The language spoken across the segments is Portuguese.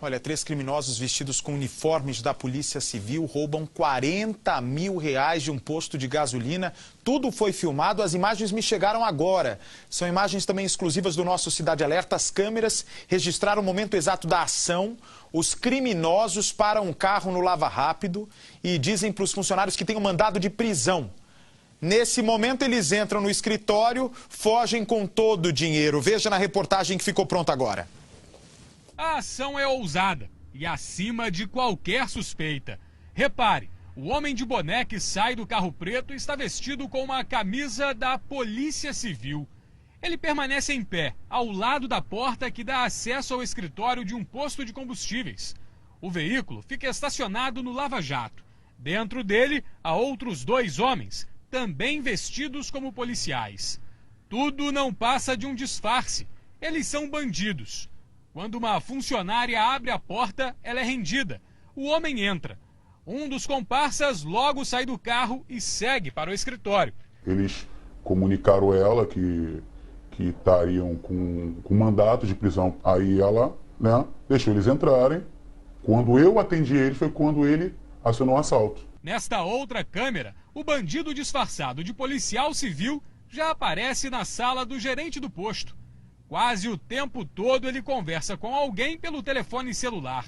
Olha, 3 criminosos vestidos com uniformes da Polícia Civil roubam R$40 mil de um posto de gasolina. Tudo foi filmado, as imagens me chegaram agora. São imagens também exclusivas do nosso Cidade Alerta. As câmeras registraram o momento exato da ação. Os criminosos param um carro no Lava Rápido e dizem para os funcionários que tem um mandado de prisão. Nesse momento eles entram no escritório, fogem com todo o dinheiro. Veja na reportagem que ficou pronta agora. A ação é ousada e acima de qualquer suspeita. Repare, o homem de boné que sai do carro preto está vestido com uma camisa da Polícia Civil. Ele permanece em pé, ao lado da porta que dá acesso ao escritório de um posto de combustíveis. O veículo fica estacionado no Lava Jato. Dentro dele, há outros 2 homens, também vestidos como policiais. Tudo não passa de um disfarce. Eles são bandidos. Quando uma funcionária abre a porta, ela é rendida. O homem entra. Um dos comparsas logo sai do carro e segue para o escritório. Eles comunicaram ela que estariam com mandato de prisão. Aí ela, deixou eles entrarem. Quando eu atendi ele, foi quando ele acionou o assalto. Nesta outra câmera, o bandido disfarçado de policial civil já aparece na sala do gerente do posto. Quase o tempo todo ele conversa com alguém pelo telefone celular.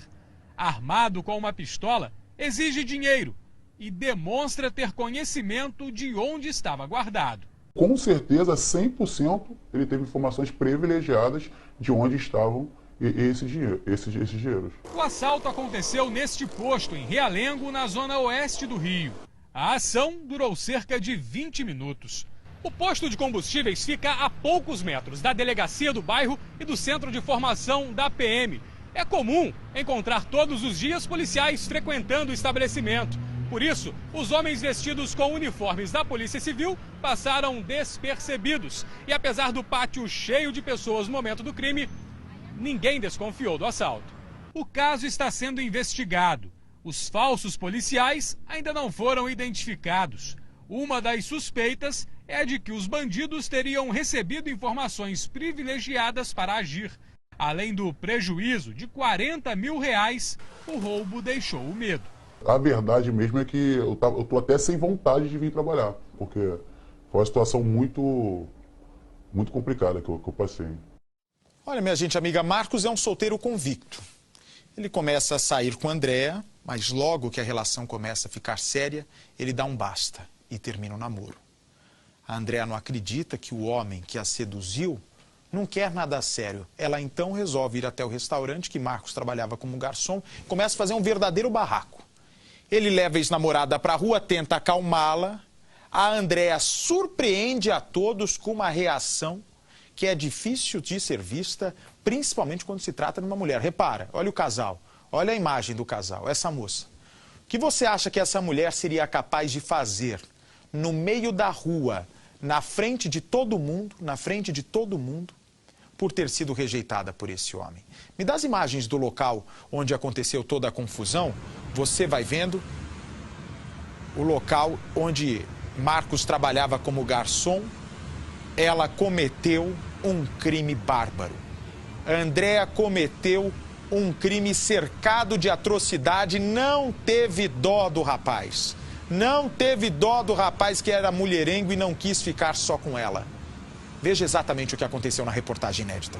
Armado com uma pistola, exige dinheiro e demonstra ter conhecimento de onde estava guardado. Com certeza, 100% ele teve informações privilegiadas de onde estavam esses dinheiros. O assalto aconteceu neste posto, em Realengo, na zona oeste do Rio. A ação durou cerca de 20 minutos. O posto de combustíveis fica a poucos metros da delegacia do bairro e do centro de formação da PM. É comum encontrar todos os dias policiais frequentando o estabelecimento. Por isso, os homens vestidos com uniformes da Polícia Civil passaram despercebidos. E apesar do pátio cheio de pessoas no momento do crime, ninguém desconfiou do assalto. O caso está sendo investigado. Os falsos policiais ainda não foram identificados. Uma das suspeitas é de que os bandidos teriam recebido informações privilegiadas para agir. Além do prejuízo de R$40 mil, o roubo deixou o medo. A verdade mesmo é que eu estou até sem vontade de vir trabalhar, porque foi uma situação muito complicada que eu passei. Olha, minha gente, amiga, Marcos é um solteiro convicto. Ele começa a sair com a Andréa, mas logo que a relação começa a ficar séria, ele dá um basta e termina o namoro. A Andréa não acredita que o homem que a seduziu não quer nada sério. Ela então resolve ir até o restaurante que Marcos trabalhava como garçom e começa a fazer um verdadeiro barraco. Ele leva a ex-namorada para a rua, tenta acalmá-la. A Andréa surpreende a todos com uma reação que é difícil de ser vista, principalmente quando se trata de uma mulher. Repara, olha o casal, olha a imagem do casal, essa moça. O que você acha que essa mulher seria capaz de fazer no meio da rua, na frente de todo mundo, por ter sido rejeitada por esse homem? Me dá as imagens do local onde aconteceu toda a confusão. Você vai vendo o local onde Marcos trabalhava como garçom. Ela cometeu um crime bárbaro. Andréa cometeu um crime cercado de atrocidade, não teve dó do rapaz. Não teve dó do rapaz que era mulherengo e não quis ficar só com ela. Veja exatamente o que aconteceu na reportagem inédita.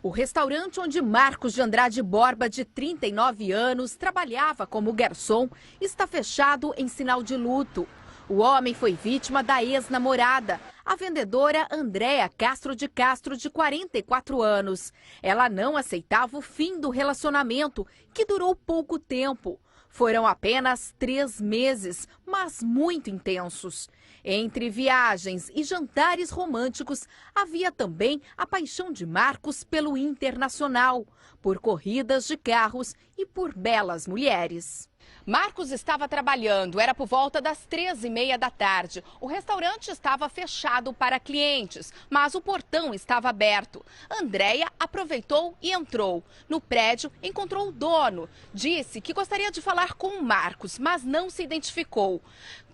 O restaurante onde Marcos de Andrade Borba, de 39 anos, trabalhava como garçom, está fechado em sinal de luto. O homem foi vítima da ex-namorada, a vendedora Andréa Castro, de 44 anos. Ela não aceitava o fim do relacionamento, que durou pouco tempo. Foram apenas 3 meses, mas muito intensos. Entre viagens e jantares românticos, havia também a paixão de Marcos pelo internacional, por corridas de carros e por belas mulheres. Marcos estava trabalhando, era por volta das 13h30 da tarde. O restaurante estava fechado para clientes, mas o portão estava aberto. Andréa aproveitou e entrou. No prédio, encontrou o dono. Disse que gostaria de falar com o Marcos, mas não se identificou.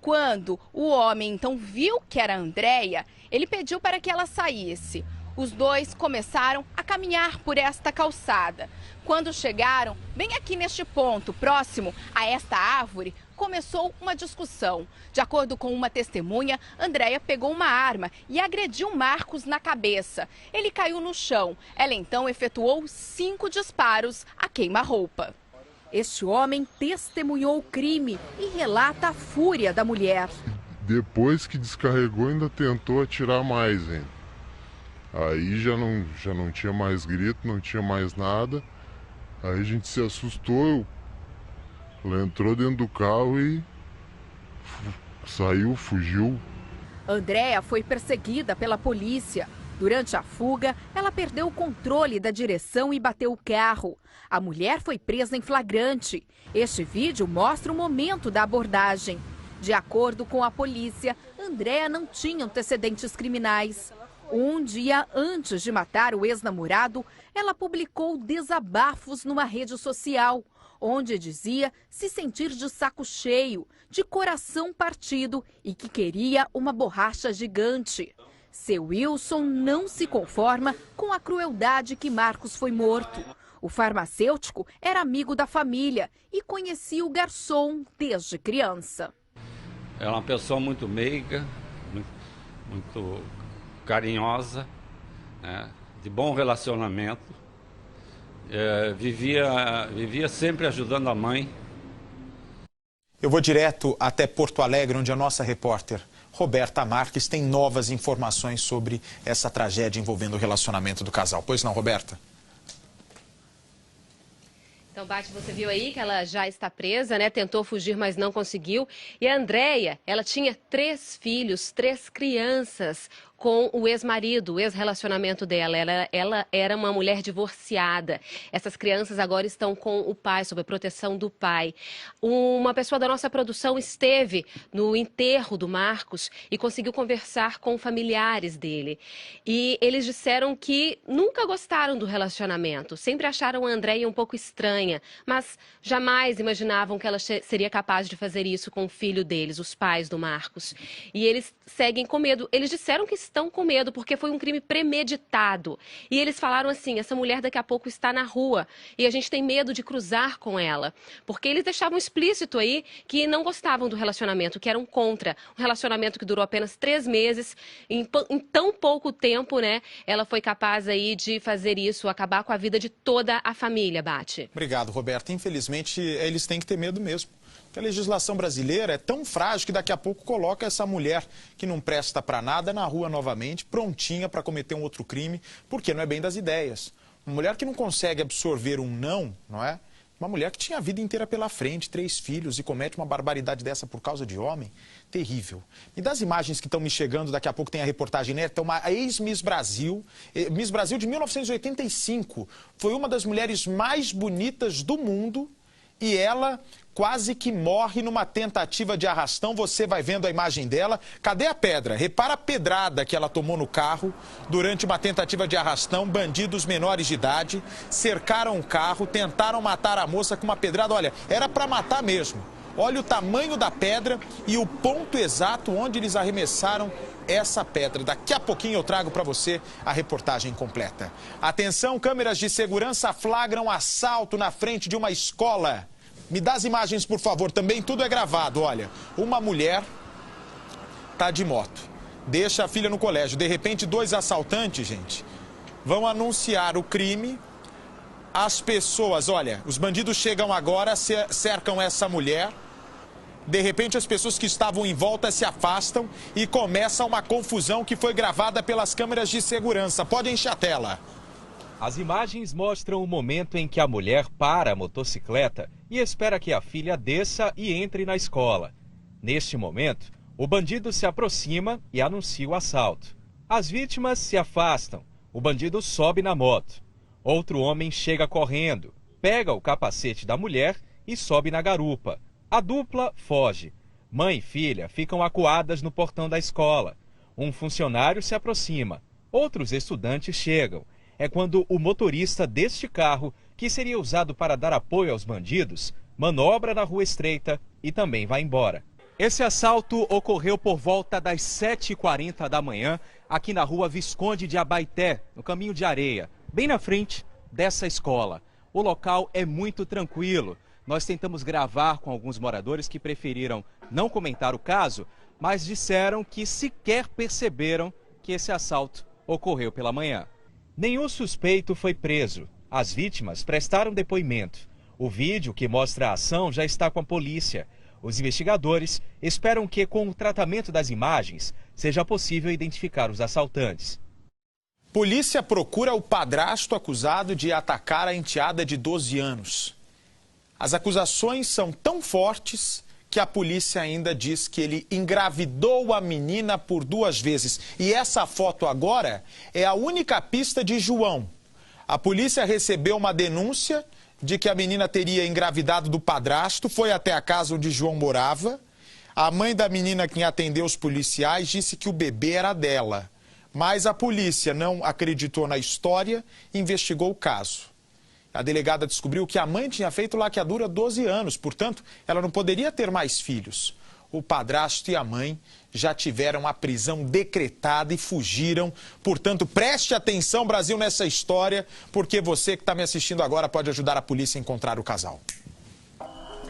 Quando o homem então viu que era Andréa, ele pediu para que ela saísse. Os dois começaram a caminhar por esta calçada. Quando chegaram, bem aqui neste ponto, próximo a esta árvore, começou uma discussão. De acordo com uma testemunha, Andréia pegou uma arma e agrediu Marcos na cabeça. Ele caiu no chão. Ela então efetuou 5 disparos a queima-roupa. Este homem testemunhou o crime e relata a fúria da mulher. Depois que descarregou, ainda tentou atirar mais, hein? Aí já não tinha mais grito, não tinha mais nada. Aí a gente se assustou. Ela entrou dentro do carro e saiu, fugiu. Andréia foi perseguida pela polícia. Durante a fuga, ela perdeu o controle da direção e bateu o carro. A mulher foi presa em flagrante. Este vídeo mostra o momento da abordagem. De acordo com a polícia, Andréia não tinha antecedentes criminais. Um dia antes de matar o ex-namorado, ela publicou desabafos numa rede social, onde dizia se sentir de saco cheio, de coração partido e que queria uma borracha gigante. Seu Wilson não se conforma com a crueldade que Marcos foi morto. O farmacêutico era amigo da família e conhecia o garçom desde criança. Ela é uma pessoa muito meiga, muito carinhosa, né, de bom relacionamento. Vivia sempre ajudando a mãe. Eu vou direto até Porto Alegre, onde a nossa repórter Roberta Marques tem novas informações sobre essa tragédia envolvendo o relacionamento do casal. Pois não, Roberta? Então, Bate, você viu aí que ela já está presa, né? Tentou fugir, mas não conseguiu. E a Andréia, ela tinha 3 filhos, 3 crianças com o ex-marido, o ex-relacionamento dela. Ela era uma mulher divorciada. Essas crianças agora estão com o pai, sob a proteção do pai. Uma pessoa da nossa produção esteve no enterro do Marcos e conseguiu conversar com familiares dele. E eles disseram que nunca gostaram do relacionamento, sempre acharam a Andréia um pouco estranha, mas jamais imaginavam que ela seria capaz de fazer isso com o filho deles, os pais do Marcos. E eles seguem com medo. Eles disseram que estão com medo porque foi um crime premeditado. E eles falaram assim, essa mulher daqui a pouco está na rua e a gente tem medo de cruzar com ela. Porque eles deixavam explícito aí que não gostavam do relacionamento, que eram contra. Um relacionamento que durou apenas 3 meses. Em tão pouco tempo, né, ela foi capaz aí de fazer isso, acabar com a vida de toda a família, Bate. Obrigado, Roberta. Infelizmente, eles têm que ter medo mesmo. Porque a legislação brasileira é tão frágil que daqui a pouco coloca essa mulher que não presta para nada na rua novamente, prontinha para cometer um outro crime, porque não é bem das ideias. Uma mulher que não consegue absorver um não é? Uma mulher que tinha a vida inteira pela frente, 3 filhos e comete uma barbaridade dessa por causa de homem, terrível. E das imagens que estão me chegando, daqui a pouco tem a reportagem, né? Então, uma ex-Miss Brasil, Miss Brasil de 1985, foi uma das mulheres mais bonitas do mundo e ela quase que morre numa tentativa de arrastão. Você vai vendo a imagem dela. Cadê a pedra? Repara a pedrada que ela tomou no carro durante uma tentativa de arrastão. Bandidos menores de idade cercaram o carro, tentaram matar a moça com uma pedrada. Olha, era para matar mesmo. Olha o tamanho da pedra e o ponto exato onde eles arremessaram essa pedra. Daqui a pouquinho eu trago para você a reportagem completa. Atenção, câmeras de segurança flagram assalto na frente de uma escola. Me dá as imagens, por favor, também tudo é gravado, olha. Uma mulher tá de moto, deixa a filha no colégio. De repente, 2 assaltantes, gente, vão anunciar o crime. As pessoas, olha, os bandidos chegam agora, cercam essa mulher. De repente, as pessoas que estavam em volta se afastam e começa uma confusão que foi gravada pelas câmeras de segurança. Pode encher a tela. As imagens mostram o momento em que a mulher para a motocicleta e espera que a filha desça e entre na escola. Neste momento, o bandido se aproxima e anuncia o assalto. As vítimas se afastam. O bandido sobe na moto. Outro homem chega correndo, pega o capacete da mulher e sobe na garupa. A dupla foge. Mãe e filha ficam acuadas no portão da escola. Um funcionário se aproxima. Outros estudantes chegam. É quando o motorista deste carro, que seria usado para dar apoio aos bandidos, manobra na rua estreita e também vai embora. Esse assalto ocorreu por volta das 7h40 da manhã, aqui na rua Visconde de Abaeté, no Caminho de Areia, bem na frente dessa escola. O local é muito tranquilo. Nós tentamos gravar com alguns moradores que preferiram não comentar o caso, mas disseram que sequer perceberam que esse assalto ocorreu pela manhã. Nenhum suspeito foi preso. As vítimas prestaram depoimento. O vídeo que mostra a ação já está com a polícia. Os investigadores esperam que, com o tratamento das imagens, seja possível identificar os assaltantes. Polícia procura o padrasto acusado de atacar a enteada de 12 anos. As acusações são tão fortes que a polícia ainda diz que ele engravidou a menina por 2 vezes. E essa foto agora é a única pista de João. A polícia recebeu uma denúncia de que a menina teria engravidado do padrasto, foi até a casa onde João morava. A mãe da menina, quem atendeu os policiais, disse que o bebê era dela. Mas a polícia não acreditou na história e investigou o caso. A delegada descobriu que a mãe tinha feito laqueadura há 12 anos, portanto, ela não poderia ter mais filhos. O padrasto e a mãe já tiveram a prisão decretada e fugiram. Portanto, preste atenção, Brasil, nessa história, porque você que está me assistindo agora pode ajudar a polícia a encontrar o casal.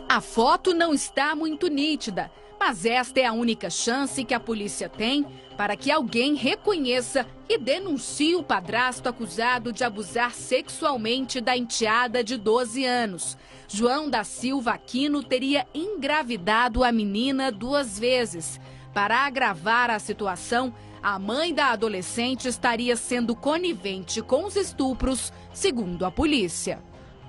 A foto não está muito nítida, mas esta é a única chance que a polícia tem para que alguém reconheça e denuncie o padrasto acusado de abusar sexualmente da enteada de 12 anos. João da Silva Aquino teria engravidado a menina 2 vezes. Para agravar a situação, a mãe da adolescente estaria sendo conivente com os estupros, segundo a polícia.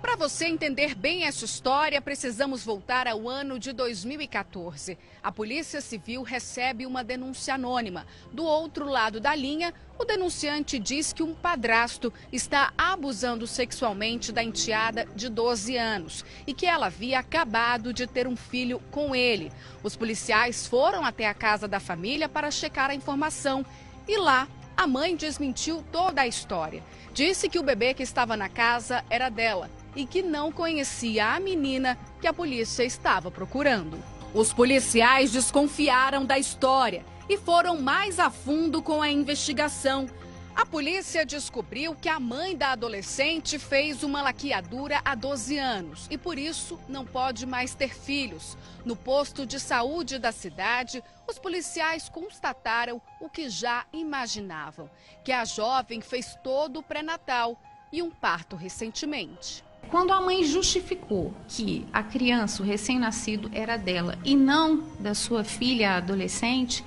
Para você entender bem essa história, precisamos voltar ao ano de 2014. A Polícia Civil recebe uma denúncia anônima. Do outro lado da linha, o denunciante diz que um padrasto está abusando sexualmente da enteada de 12 anos e que ela havia acabado de ter um filho com ele. Os policiais foram até a casa da família para checar a informação e lá a mãe desmentiu toda a história. Disse que o bebê que estava na casa era dela e que não conhecia a menina que a polícia estava procurando. Os policiais desconfiaram da história e foram mais a fundo com a investigação. A polícia descobriu que a mãe da adolescente fez uma laqueadura há 12 anos e por isso não pode mais ter filhos. No posto de saúde da cidade, os policiais constataram o que já imaginavam, que a jovem fez todo o pré-natal e um parto recentemente. Quando a mãe justificou que a criança, o recém-nascido, era dela e não da sua filha adolescente,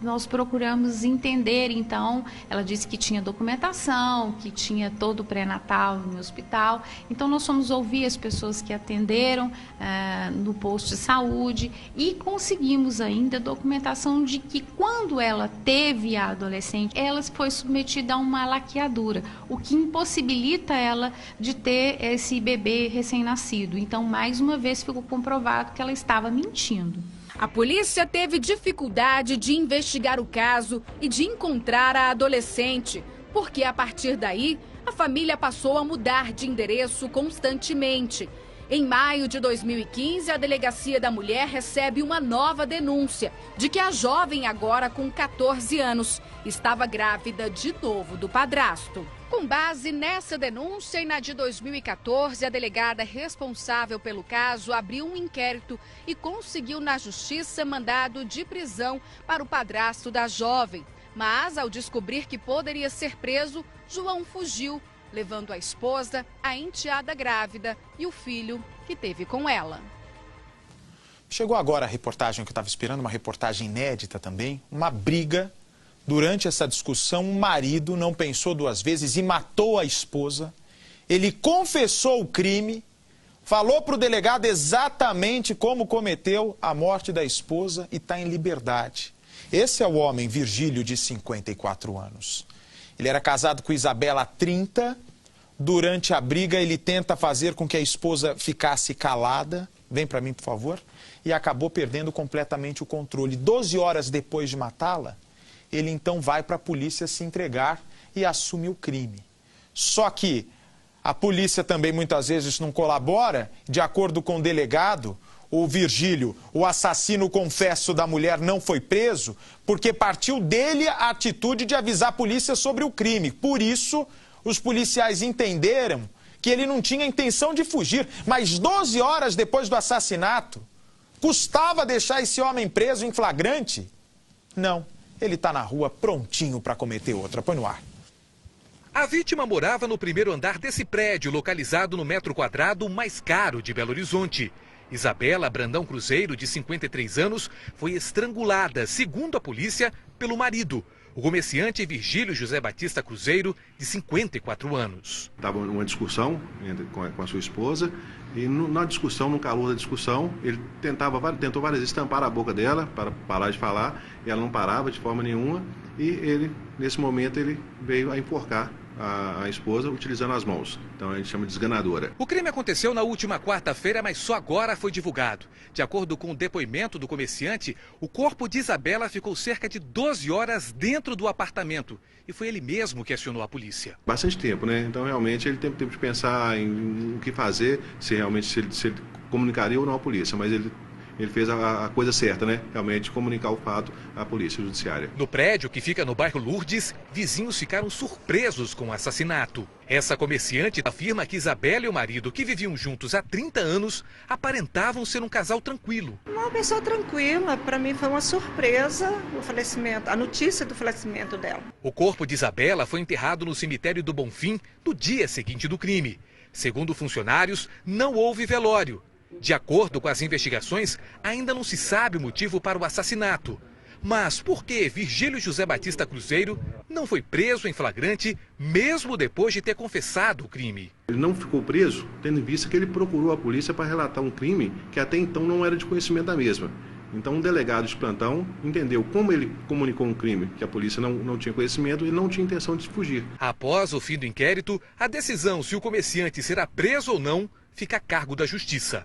nós procuramos entender. Então, ela disse que tinha documentação, que tinha todo o pré-natal no hospital. Então, nós fomos ouvir as pessoas que atenderam no posto de saúde e conseguimos ainda documentação de que quando ela teve a adolescente, ela foi submetida a uma laqueadura, o que impossibilita ela de ter esse bebê recém-nascido. Então, mais uma vez, ficou comprovado que ela estava mentindo. A polícia teve dificuldade de investigar o caso e de encontrar a adolescente, porque a partir daí a família passou a mudar de endereço constantemente. Em maio de 2015, a Delegacia da Mulher recebe uma nova denúncia de que a jovem, agora com 14 anos, estava grávida de novo do padrasto. Com base nessa denúncia e na de 2014, a delegada responsável pelo caso abriu um inquérito e conseguiu na justiça mandado de prisão para o padrasto da jovem. Mas, ao descobrir que poderia ser preso, João fugiu, levando a esposa, a enteada grávida e o filho que teve com ela. Chegou agora a reportagem que eu estava esperando, uma reportagem inédita também, uma briga. Durante essa discussão, o marido não pensou 2 vezes e matou a esposa. Ele confessou o crime, falou para o delegado exatamente como cometeu a morte da esposa e está em liberdade. Esse é o homem Virgílio, de 54 anos. Ele era casado com Isabela há 30. Durante a briga, ele tenta fazer com que a esposa ficasse calada. Vem para mim, por favor. E acabou perdendo completamente o controle. 12 horas depois de matá-la, ele então vai para a polícia se entregar e assume o crime. Só que a polícia também muitas vezes não colabora. De acordo com o delegado, o Virgílio, o assassino confesso da mulher, não foi preso porque partiu dele a atitude de avisar a polícia sobre o crime. Por isso, os policiais entenderam que ele não tinha intenção de fugir. Mas 12 horas depois do assassinato, custava deixar esse homem preso em flagrante? Não, ele está na rua prontinho para cometer outra. Põe no ar. A vítima morava no primeiro andar desse prédio, localizado no metro quadrado mais caro de Belo Horizonte. Isabela Brandão Cruzeiro, de 53 anos, foi estrangulada, segundo a polícia, pelo marido, o comerciante Virgílio José Batista Cruzeiro, de 54 anos. Estava numa discussão com a sua esposa e na discussão, no calor da discussão, ele tentou várias vezes tampar a boca dela para parar de falar, e ela não parava de forma nenhuma, e ele, nesse momento, ele veio a enforcar a esposa utilizando as mãos. Então a gente chama de esganadora. O crime aconteceu na última quarta-feira, mas só agora foi divulgado. De acordo com o depoimento do comerciante, o corpo de Isabela ficou cerca de 12 horas dentro do apartamento. E foi ele mesmo que acionou a polícia. Bastante tempo, né? Então realmente ele teve tempo de pensar em o que fazer, se ele comunicaria ou não à polícia, mas ele fez a coisa certa, né? Realmente comunicar o fato à polícia judiciária. No prédio, que fica no bairro Lourdes, vizinhos ficaram surpresos com o assassinato. Essa comerciante afirma que Isabela e o marido, que viviam juntos há 30 anos, aparentavam ser um casal tranquilo. Uma pessoa tranquila. Para mim foi uma surpresa o falecimento, a notícia do falecimento dela. O corpo de Isabela foi enterrado no cemitério do Bonfim no dia seguinte do crime. Segundo funcionários, não houve velório. De acordo com as investigações, ainda não se sabe o motivo para o assassinato. Mas por que Virgílio José Batista Cruzeiro não foi preso em flagrante, mesmo depois de ter confessado o crime? Ele não ficou preso, tendo em vista que ele procurou a polícia para relatar um crime que até então não era de conhecimento da mesma. Então um delegado de plantão entendeu como ele comunicou um crime que a polícia não tinha conhecimento e não tinha intenção de fugir. Após o fim do inquérito, a decisão se o comerciante será preso ou não fica a cargo da justiça.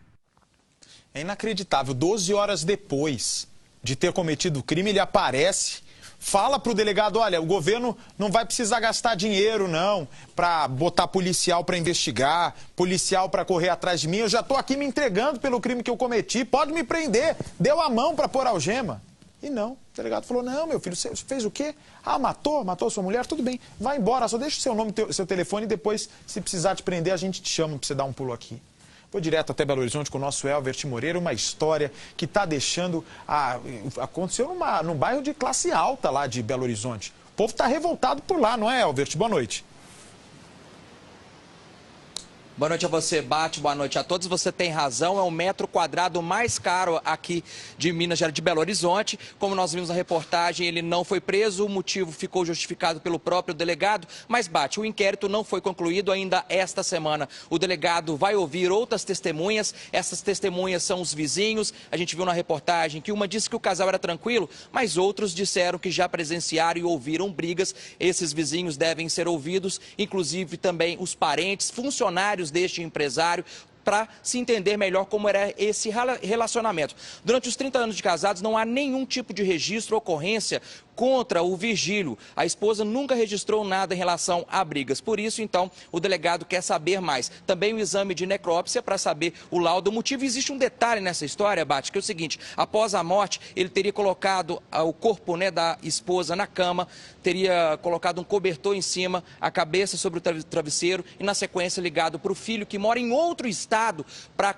É inacreditável, 12 horas depois de ter cometido o crime, ele aparece, fala para o delegado, olha, o governo não vai precisar gastar dinheiro, não, para botar policial para investigar, policial para correr atrás de mim, eu já estou aqui me entregando pelo crime que eu cometi, pode me prender, deu a mão para pôr algema. E não, o delegado falou, não, meu filho, você fez o quê? Ah, matou sua mulher? Tudo bem, vai embora, só deixa o seu nome, seu telefone e depois, se precisar te prender, a gente te chama para você dar um pulo aqui. Vou direto até Belo Horizonte com o nosso Elvert Moreira, uma história que está deixando... Aconteceu num bairro de classe alta lá de Belo Horizonte. O povo está revoltado por lá, não é, Elvert? Boa noite. Boa noite a você, Bate. Boa noite a todos. Você tem razão, é o metro quadrado mais caro aqui de Minas Gerais, de Belo Horizonte. Como nós vimos na reportagem, ele não foi preso, o motivo ficou justificado pelo próprio delegado. Mas, Bate, o inquérito não foi concluído ainda esta semana. O delegado vai ouvir outras testemunhas. Essas testemunhas são os vizinhos. A gente viu na reportagem que uma disse que o casal era tranquilo, mas outros disseram que já presenciaram e ouviram brigas. Esses vizinhos devem ser ouvidos, inclusive também os parentes, funcionários deste empresário, para se entender melhor como era esse relacionamento. Durante os 30 anos de casados, não há nenhum tipo de registro ou ocorrência contra o Virgílio. A esposa nunca registrou nada em relação a brigas. Por isso, então, o delegado quer saber mais. Também o exame de necrópsia para saber o laudo. O motivo, existe um detalhe nessa história, Bate, que é o seguinte: após a morte, ele teria colocado o corpo, né, da esposa na cama, teria colocado um cobertor em cima, a cabeça sobre o travesseiro e, na sequência, ligado para o filho que mora em outro estado para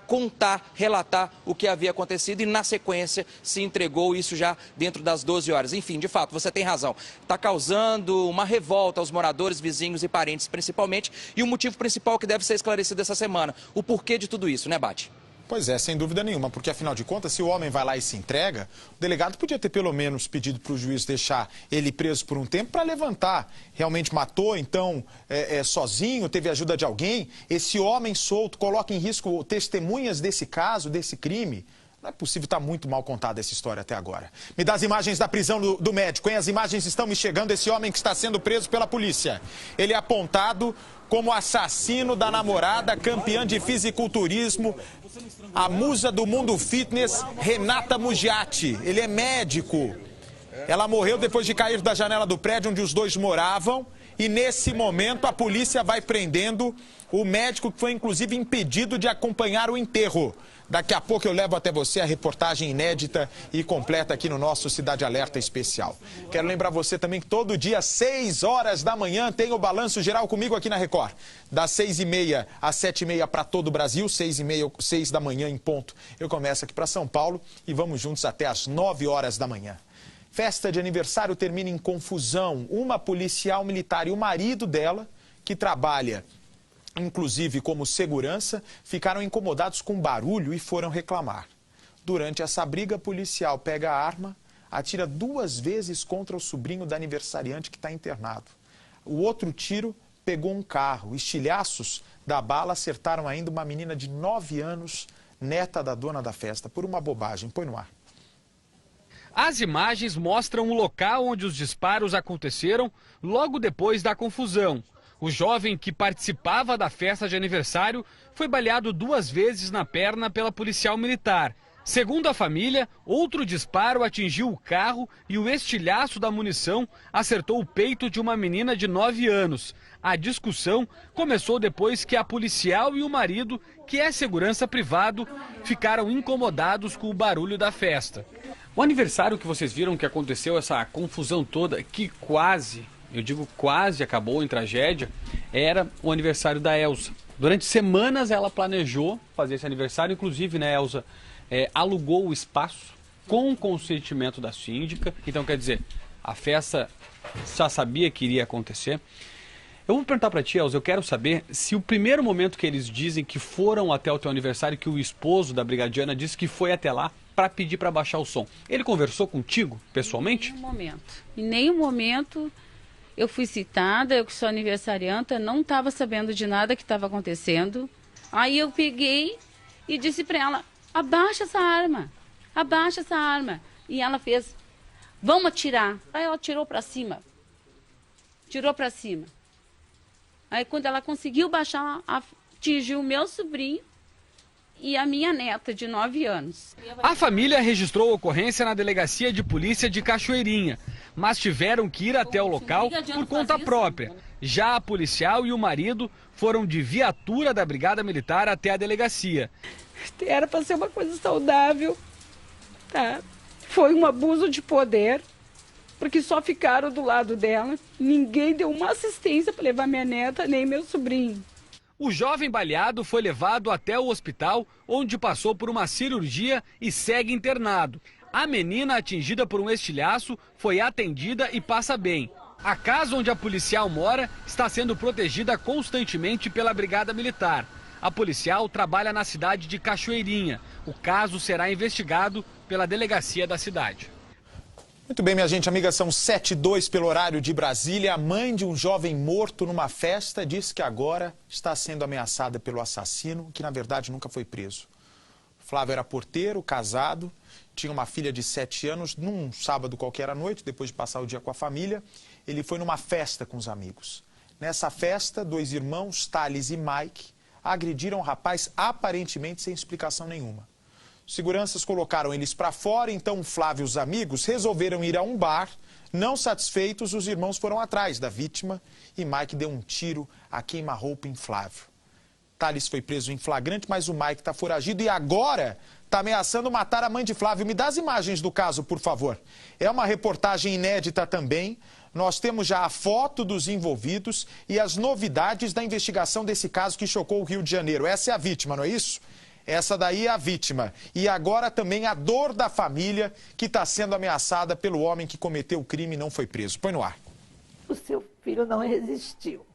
relatar o que havia acontecido e, na sequência, se entregou, isso já dentro das 12 horas. Enfim, de fato, você tem razão. Está causando uma revolta aos moradores, vizinhos e parentes, principalmente, e o motivo principal que deve ser esclarecido essa semana. O porquê de tudo isso, né, Bate? Pois é, sem dúvida nenhuma, porque afinal de contas, se o homem vai lá e se entrega, o delegado podia ter pelo menos pedido para o juiz deixar ele preso por um tempo para levantar. Realmente matou, então, sozinho, teve ajuda de alguém. Esse homem solto coloca em risco testemunhas desse caso, desse crime. Não é possível, estar muito mal contada essa história até agora. Me dá as imagens da prisão do médico, hein? As imagens estão me chegando, esse homem que está sendo preso pela polícia. Ele é apontado como assassino da namorada, campeã de fisiculturismo, a musa do mundo fitness, Renata Mugiati. Ele é médico. Ela morreu depois de cair da janela do prédio onde os dois moravam. e nesse momento a polícia vai prendendo o médico que foi inclusive impedido de acompanhar o enterro. Daqui a pouco eu levo até você a reportagem inédita e completa aqui no nosso Cidade Alerta especial. Quero lembrar você também que todo dia, às 6 horas da manhã, tem o Balanço Geral comigo aqui na Record. Das 6h30 às 7h30 para todo o Brasil, 6h30, 6 da manhã em ponto. Eu começo aqui para São Paulo e vamos juntos até às 9 horas da manhã. Festa de aniversário termina em confusão. Uma policial militar e o marido dela, que trabalha inclusive como segurança, ficaram incomodados com barulho e foram reclamar. Durante essa briga, policial pega a arma, atira 2 vezes contra o sobrinho da aniversariante que está internado. O outro tiro pegou um carro. Estilhaços da bala acertaram ainda uma menina de 9 anos, neta da dona da festa, por uma bobagem. Põe no ar. As imagens mostram o local onde os disparos aconteceram logo depois da confusão. O jovem que participava da festa de aniversário foi baleado 2 vezes na perna pela policial militar. Segundo a família, outro disparo atingiu o carro e o estilhaço da munição acertou o peito de uma menina de 9 anos. A discussão começou depois que a policial e o marido, que é segurança privado, ficaram incomodados com o barulho da festa. O aniversário que vocês viram que aconteceu, essa confusão toda, que quase, eu digo quase acabou em tragédia, era o aniversário da Elza. Durante semanas ela planejou fazer esse aniversário, inclusive, né, Elza, alugou o espaço com o consentimento da síndica. Então, quer dizer, a festa já sabia que iria acontecer. Eu vou perguntar para ti, Elza, eu quero saber se o primeiro momento que eles dizem que foram até o teu aniversário, que o esposo da brigadiana disse que foi até lá para pedir para baixar o som. Ele conversou contigo, pessoalmente? Em nenhum momento. Em nenhum momento eu fui citada, eu que sou aniversarianta, não estava sabendo de nada que estava acontecendo. Aí eu peguei e disse para ela, abaixa essa arma, abaixa essa arma. E ela fez, vamos atirar. Aí ela tirou para cima, tirou para cima. Aí quando ela conseguiu baixar, atingiu o meu sobrinho e a minha neta de 9 anos. A família registrou a ocorrência na delegacia de polícia de Cachoeirinha, mas tiveram que ir até o local por conta própria. Já a policial e o marido foram de viatura da Brigada Militar até a delegacia. Era para ser uma coisa saudável, tá? Foi um abuso de poder, porque só ficaram do lado dela. Ninguém deu uma assistência para levar minha neta, nem meu sobrinho. O jovem baleado foi levado até o hospital, onde passou por uma cirurgia e segue internado. A menina, atingida por um estilhaço, foi atendida e passa bem. A casa onde a policial mora está sendo protegida constantemente pela Brigada Militar. A policial trabalha na cidade de Cachoeirinha. O caso será investigado pela delegacia da cidade. Muito bem, minha gente, amiga, são 7h02 pelo horário de Brasília. A mãe de um jovem morto numa festa diz que agora está sendo ameaçada pelo assassino, que na verdade nunca foi preso. Flávio era porteiro, casado, tinha uma filha de 7 anos. Num sábado qualquer à noite, depois de passar o dia com a família, ele foi numa festa com os amigos. Nessa festa, 2 irmãos, Thales e Mike, agrediram o rapaz aparentemente sem explicação nenhuma. Seguranças colocaram eles para fora, então Flávio e os amigos resolveram ir a um bar. Não satisfeitos, os irmãos foram atrás da vítima e Mike deu um tiro a queima-roupa em Flávio. Thales foi preso em flagrante, mas o Mike está foragido e agora está ameaçando matar a mãe de Flávio. Me dá as imagens do caso, por favor. É uma reportagem inédita também. Nós temos já a foto dos envolvidos e as novidades da investigação desse caso que chocou o Rio de Janeiro. Essa é a vítima, não é isso? Essa daí é a vítima. E agora também a dor da família que está sendo ameaçada pelo homem que cometeu o crime e não foi preso. Põe no ar. O seu filho não resistiu.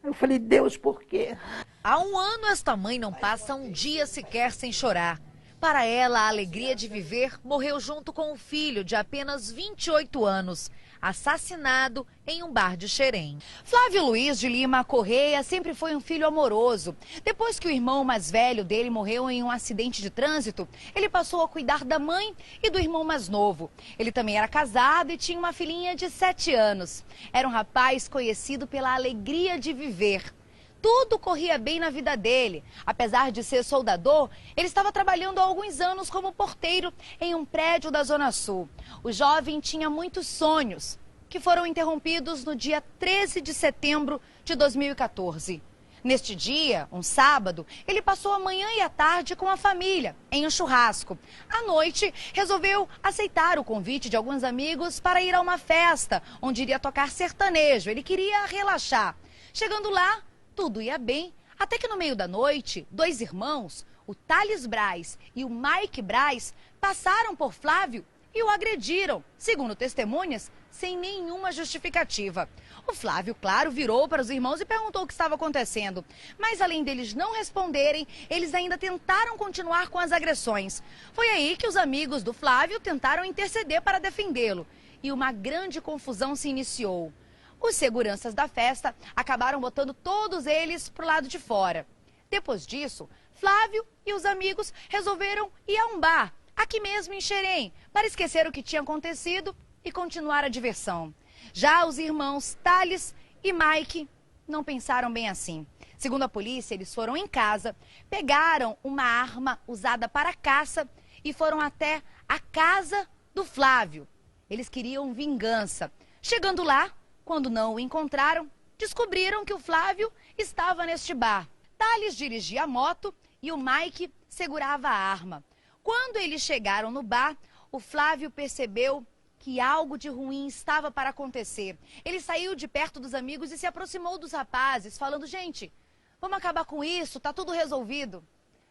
Eu falei, Deus, por quê? Há 1 ano, esta mãe não passa um dia sequer sem chorar. Para ela, a alegria de viver morreu junto com o filho de apenas 28 anos, assassinado em um bar de Xerém. Flávio Luiz de Lima Correia sempre foi um filho amoroso. Depois que o irmão mais velho dele morreu em um acidente de trânsito, ele passou a cuidar da mãe e do irmão mais novo. Ele também era casado e tinha uma filhinha de 7 anos. Era um rapaz conhecido pela alegria de viver. Tudo corria bem na vida dele. Apesar de ser soldador, ele estava trabalhando há alguns anos como porteiro em um prédio da Zona Sul. O jovem tinha muitos sonhos, que foram interrompidos no dia 13 de setembro de 2014. Neste dia, um sábado, ele passou a manhã e a tarde com a família, em um churrasco. À noite, resolveu aceitar o convite de alguns amigos para ir a uma festa, onde iria tocar sertanejo. Ele queria relaxar. Chegando lá, tudo ia bem, até que no meio da noite, dois irmãos, o Thales Braz e o Mike Braz, passaram por Flávio e o agrediram, segundo testemunhas, sem nenhuma justificativa. O Flávio, claro, virou para os irmãos e perguntou o que estava acontecendo. Mas além deles não responderem, eles ainda tentaram continuar com as agressões. Foi aí que os amigos do Flávio tentaram interceder para defendê-lo. E uma grande confusão se iniciou. Os seguranças da festa acabaram botando todos eles para o lado de fora. Depois disso, Flávio e os amigos resolveram ir a um bar, aqui mesmo em Xerém, para esquecer o que tinha acontecido e continuar a diversão. Já os irmãos Thales e Mike não pensaram bem assim. Segundo a polícia, eles foram em casa, pegaram uma arma usada para caça e foram até a casa do Flávio. Eles queriam vingança. Chegando lá, quando não o encontraram, descobriram que o Flávio estava neste bar. Thales dirigia a moto e o Mike segurava a arma. Quando eles chegaram no bar, o Flávio percebeu que algo de ruim estava para acontecer. Ele saiu de perto dos amigos e se aproximou dos rapazes, falando: gente, vamos acabar com isso, tá tudo resolvido.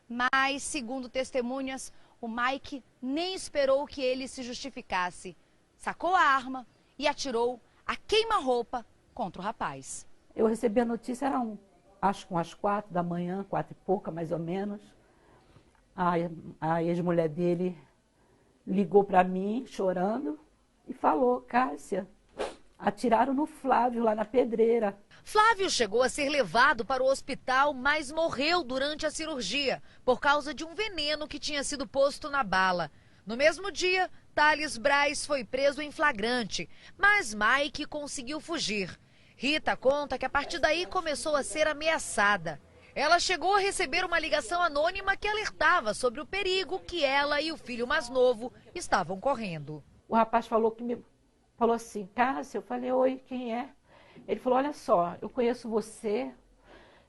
Mas, segundo testemunhas, o Mike nem esperou que ele se justificasse. Sacou a arma e atirou a queima-roupa contra o rapaz. Eu recebi a notícia, eram acho que umas 4 da manhã, 4 e pouca mais ou menos. A ex-mulher dele ligou para mim, chorando, e falou: Cássia, atiraram no Flávio lá na Pedreira. Flávio chegou a ser levado para o hospital, mas morreu durante a cirurgia, por causa de um veneno que tinha sido posto na bala. No mesmo dia, Thales Braz foi preso em flagrante, mas Mike conseguiu fugir. Rita conta que a partir daí começou a ser ameaçada. Ela chegou a receber uma ligação anônima que alertava sobre o perigo que ela e o filho mais novo estavam correndo. O rapaz falou assim: Cássia, eu falei: oi, quem é? Ele falou: olha só, eu conheço você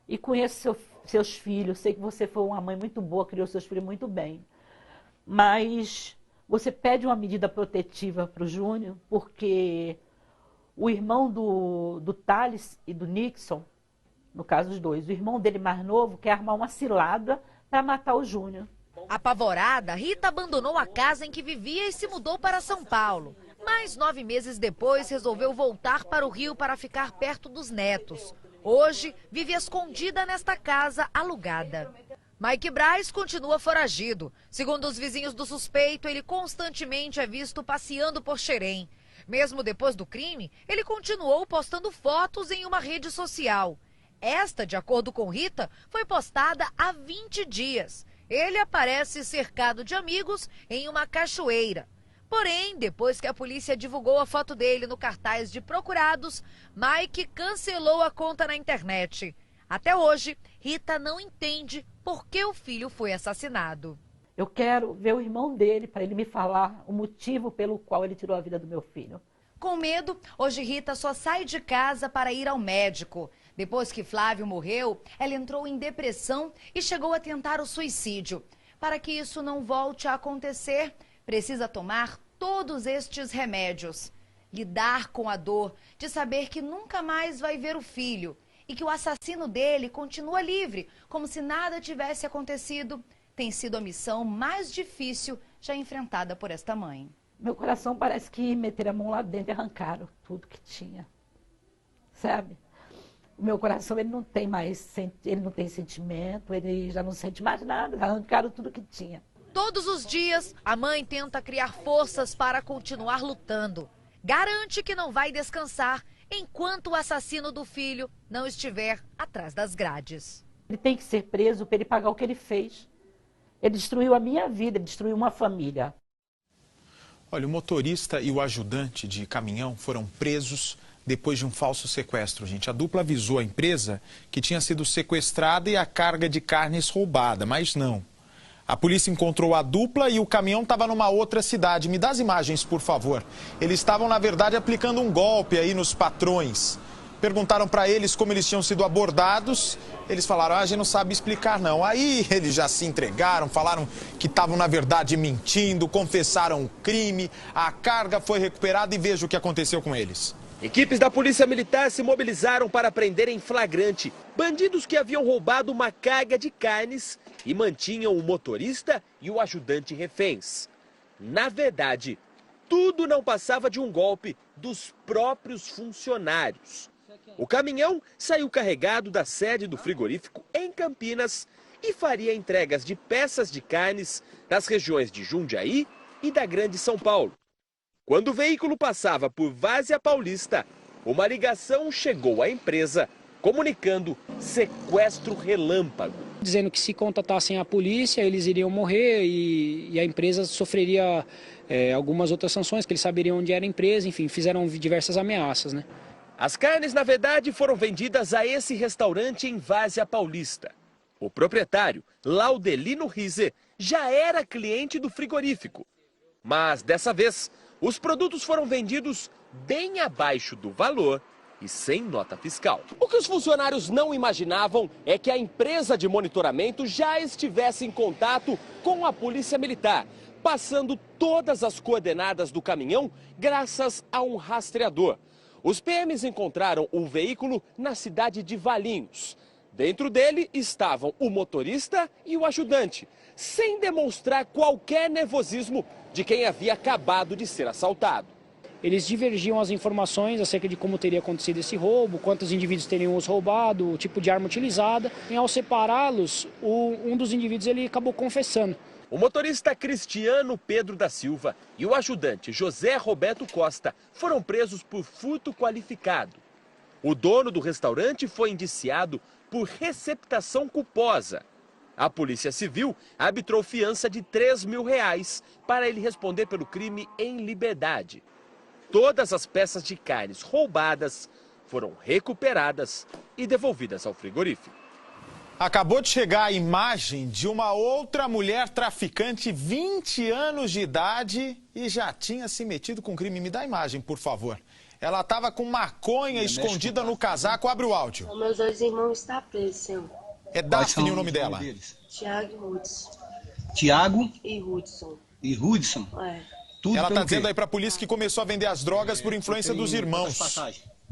e conheço seus filhos, sei que você foi uma mãe muito boa, criou seus filhos muito bem, mas você pede uma medida protetiva para o Júnior, porque o irmão do Thales e do Nixon, no caso os dois, o irmão dele mais novo quer armar uma cilada para matar o Júnior. Apavorada, Rita abandonou a casa em que vivia e se mudou para São Paulo. Mas 9 meses depois resolveu voltar para o Rio para ficar perto dos netos. Hoje vive escondida nesta casa alugada. Mike Braz continua foragido. Segundo os vizinhos do suspeito, ele constantemente é visto passeando por Xerém. Mesmo depois do crime, ele continuou postando fotos em uma rede social. Esta, de acordo com Rita, foi postada há 20 dias. Ele aparece cercado de amigos em uma cachoeira. Porém, depois que a polícia divulgou a foto dele no cartaz de procurados, Mike cancelou a conta na internet. Até hoje, Rita não entende por que o filho foi assassinado. Eu quero ver o irmão dele para ele me falar o motivo pelo qual ele tirou a vida do meu filho. Com medo, hoje Rita só sai de casa para ir ao médico. Depois que Flávio morreu, ela entrou em depressão e chegou a tentar o suicídio. Para que isso não volte a acontecer, precisa tomar todos estes remédios. Lidar com a dor de saber que nunca mais vai ver o filho e que o assassino dele continua livre, como se nada tivesse acontecido, tem sido a missão mais difícil já enfrentada por esta mãe. Meu coração parece que meteram a mão lá dentro e arrancaram tudo que tinha, sabe? O meu coração, ele não tem sentimento, ele já não sente mais nada, arrancaram tudo que tinha. Todos os dias, a mãe tenta criar forças para continuar lutando. Garante que não vai descansar enquanto o assassino do filho não estiver atrás das grades. Ele tem que ser preso para ele pagar o que ele fez. Ele destruiu a minha vida, ele destruiu uma família. Olha, o motorista e o ajudante de caminhão foram presos depois de um falso sequestro, gente. A dupla avisou a empresa que tinha sido sequestrada e a carga de carnes roubada, mas não. A polícia encontrou a dupla e o caminhão estava numa outra cidade. Me dá as imagens, por favor. Eles estavam, na verdade, aplicando um golpe aí nos patrões. Perguntaram para eles como eles tinham sido abordados. Eles falaram, a gente não sabe explicar não. Aí eles já se entregaram, falaram que estavam, na verdade, mentindo, confessaram o crime. A carga foi recuperada e veja o que aconteceu com eles. Equipes da Polícia Militar se mobilizaram para prender em flagrante bandidos que haviam roubado uma carga de carnes e mantinham o motorista e o ajudante reféns. Na verdade, tudo não passava de um golpe dos próprios funcionários. O caminhão saiu carregado da sede do frigorífico em Campinas e faria entregas de peças de carnes nas regiões de Jundiaí e da Grande São Paulo. Quando o veículo passava por Várzea Paulista, uma ligação chegou à empresa comunicando sequestro relâmpago. Dizendo que se contatassem a polícia, eles iriam morrer e a empresa sofreria algumas outras sanções, que eles saberiam onde era a empresa, enfim, fizeram diversas ameaças, né? As carnes, na verdade, foram vendidas a esse restaurante em Várzea Paulista. O proprietário, Laudelino Rize, já era cliente do frigorífico. Mas, dessa vez, os produtos foram vendidos bem abaixo do valor e sem nota fiscal. O que os funcionários não imaginavam é que a empresa de monitoramento já estivesse em contato com a Polícia Militar, passando todas as coordenadas do caminhão graças a um rastreador. Os PMs encontraram o veículo na cidade de Valinhos. Dentro dele estavam o motorista e o ajudante, sem demonstrar qualquer nervosismo de quem havia acabado de ser assaltado. Eles divergiam as informações acerca de como teria acontecido esse roubo, quantos indivíduos teriam os roubado, o tipo de arma utilizada. E ao separá-los, um dos indivíduos ele acabou confessando. O motorista Cristiano Pedro da Silva e o ajudante José Roberto Costa foram presos por furto qualificado. O dono do restaurante foi indiciado por receptação culposa. A Polícia Civil arbitrou fiança de R$3 mil para ele responder pelo crime em liberdade. Todas as peças de carnes roubadas foram recuperadas e devolvidas ao frigorífico. Acabou de chegar a imagem de uma outra mulher traficante, 20 anos de idade, e já tinha se metido com crime. Me dá a imagem, por favor. Ela estava com maconha escondida no casaco. Abre o áudio. Meus dois irmãos estão presos, senhor. É Daphne o nome dela? Tiago e Hudson. Tiago e Hudson. E Hudson? É. Tudo ela está dizendo quê? aí para a polícia que começou a vender as drogas por influência dos irmãos.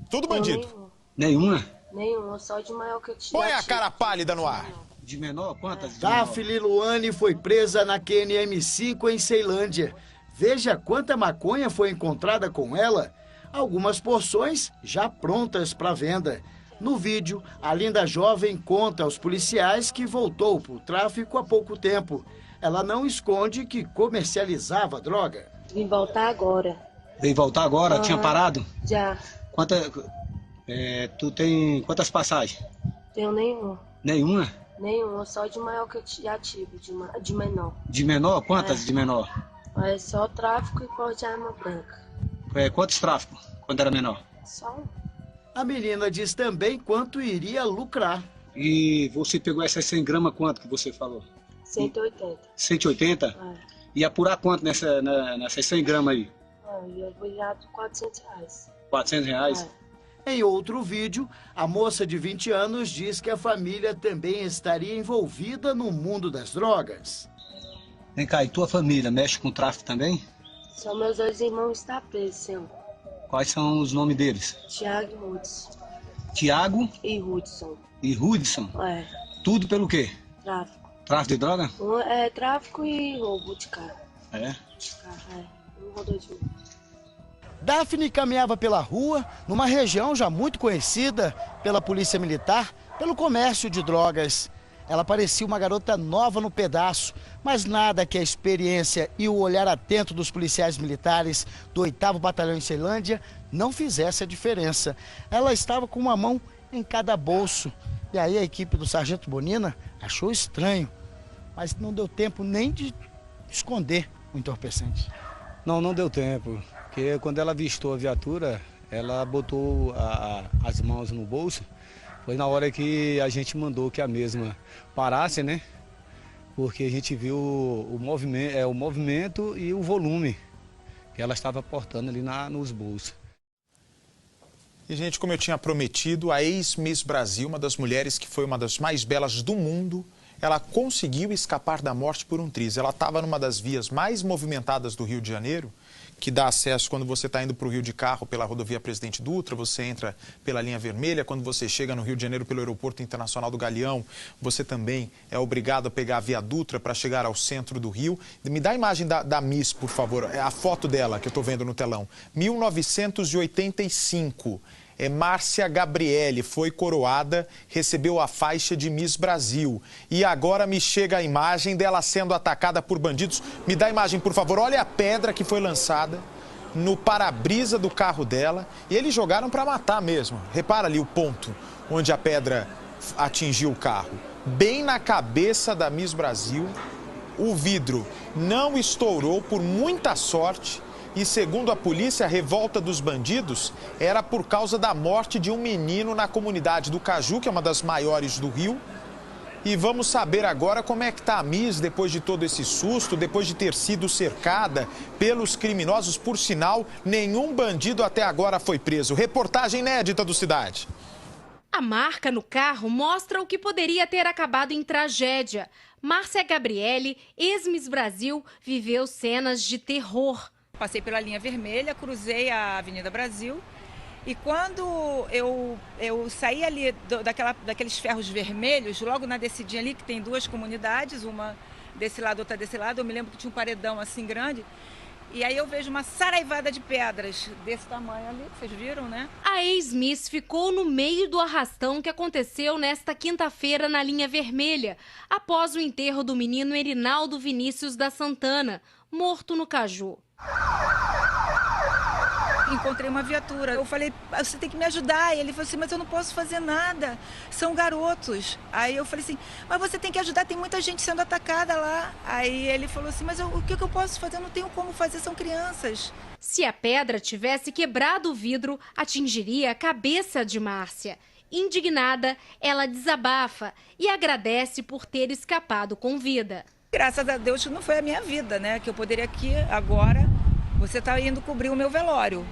Tudo bandido. Nenhuma? Nenhuma, só de maior que eu tinha. Põe a cara pálida no ar. De menor? Quantas? Daphne Luane foi presa na QNM5 em Ceilândia. Veja quanta maconha foi encontrada com ela. Algumas porções já prontas para venda. No vídeo, a linda jovem conta aos policiais que voltou para o tráfico há pouco tempo. Ela não esconde que comercializava droga. Vim voltar agora. Veio voltar agora? Tinha parado? Já. Tu tem quantas passagens? Tenho nenhuma. Nenhuma? Nenhuma, só de maior que eu já tive, de menor. De menor? Quantas de menor? É só tráfico e porte de arma branca. Quantos tráficos quando era menor? Só um. A menina diz também quanto iria lucrar. E você pegou essas 100 gramas quanto que você falou? 180. 180? É. E apurar quanto nessas 100 gramas aí? Eu vou já de R$400. R$400? É. Em outro vídeo, a moça de 20 anos diz que a família também estaria envolvida no mundo das drogas. Vem cá, e tua família mexe com tráfico também? Só meus dois irmãos estão presos, senhor. Quais são os nomes deles? Tiago e Hudson. Tiago? E Hudson. E Hudson? É. Tudo pelo quê? Tráfico. Tráfico de droga? É tráfico e roubo de carro. É? Um rodou de mim. Daphne caminhava pela rua, numa região já muito conhecida pela polícia militar, pelo comércio de drogas. Ela parecia uma garota nova no pedaço, mas nada que a experiência e o olhar atento dos policiais militares do 8º Batalhão em Ceilândia não fizesse a diferença. Ela estava com uma mão em cada bolso. E aí a equipe do Sargento Bonina achou estranho, mas não deu tempo nem de esconder o entorpecente. Não deu tempo, porque quando ela avistou a viatura, ela botou as mãos no bolso. Foi na hora que a gente mandou que a mesma parasse, né? porque a gente viu o movimento e o volume que ela estava portando ali nos bolsos. E, gente, como eu tinha prometido, a ex-Miss Brasil, uma das mulheres que foi uma das mais belas do mundo, ela conseguiu escapar da morte por um triz. Ela estava numa das vias mais movimentadas do Rio de Janeiro, que dá acesso quando você está indo para o Rio de carro pela rodovia Presidente Dutra, você entra pela linha vermelha. Quando você chega no Rio de Janeiro pelo Aeroporto Internacional do Galeão, você também é obrigado a pegar a Via Dutra para chegar ao centro do Rio. Me dá a imagem da Miss, por favor, a foto dela que eu estou vendo no telão. 1985. Márcia Gabriele foi coroada, recebeu a faixa de Miss Brasil. E agora me chega a imagem dela sendo atacada por bandidos. Me dá a imagem, por favor. Olha a pedra que foi lançada no para-brisa do carro dela. E eles jogaram para matar mesmo. Repara ali o ponto onde a pedra atingiu o carro. Bem na cabeça da Miss Brasil. O vidro não estourou, por muita sorte. E, segundo a polícia, a revolta dos bandidos era por causa da morte de um menino na comunidade do Caju, que é uma das maiores do Rio. E vamos saber agora como é que está a Miss depois de todo esse susto, depois de ter sido cercada pelos criminosos. Por sinal, nenhum bandido até agora foi preso. Reportagem inédita do Cidade. A marca no carro mostra o que poderia ter acabado em tragédia. Márcia Gabriele, ex-Miss Brasil, viveu cenas de terror. Passei pela linha vermelha, cruzei a Avenida Brasil e quando eu saí ali daqueles ferros vermelhos, logo na descidinha ali, que tem duas comunidades, uma desse lado, outra desse lado, eu me lembro que tinha um paredão assim grande, e aí eu vejo uma saraivada de pedras desse tamanho ali, vocês viram, né? A ex-Miss ficou no meio do arrastão que aconteceu nesta quinta-feira na linha vermelha, após o enterro do menino Erinaldo Vinícius da Santana, morto no Caju. Encontrei uma viatura, eu falei, você tem que me ajudar. E ele falou assim, mas eu não posso fazer nada, são garotos. Aí eu falei assim, mas você tem que ajudar, tem muita gente sendo atacada lá. Aí ele falou assim, mas o que eu posso fazer? Eu não tenho como fazer, são crianças. Se a pedra tivesse quebrado o vidro, atingiria a cabeça de Márcia. Indignada, ela desabafa e agradece por ter escapado com vida. Graças a Deus que não foi a minha vida, né? Que eu poderia aqui, agora, você está indo cobrir o meu velório.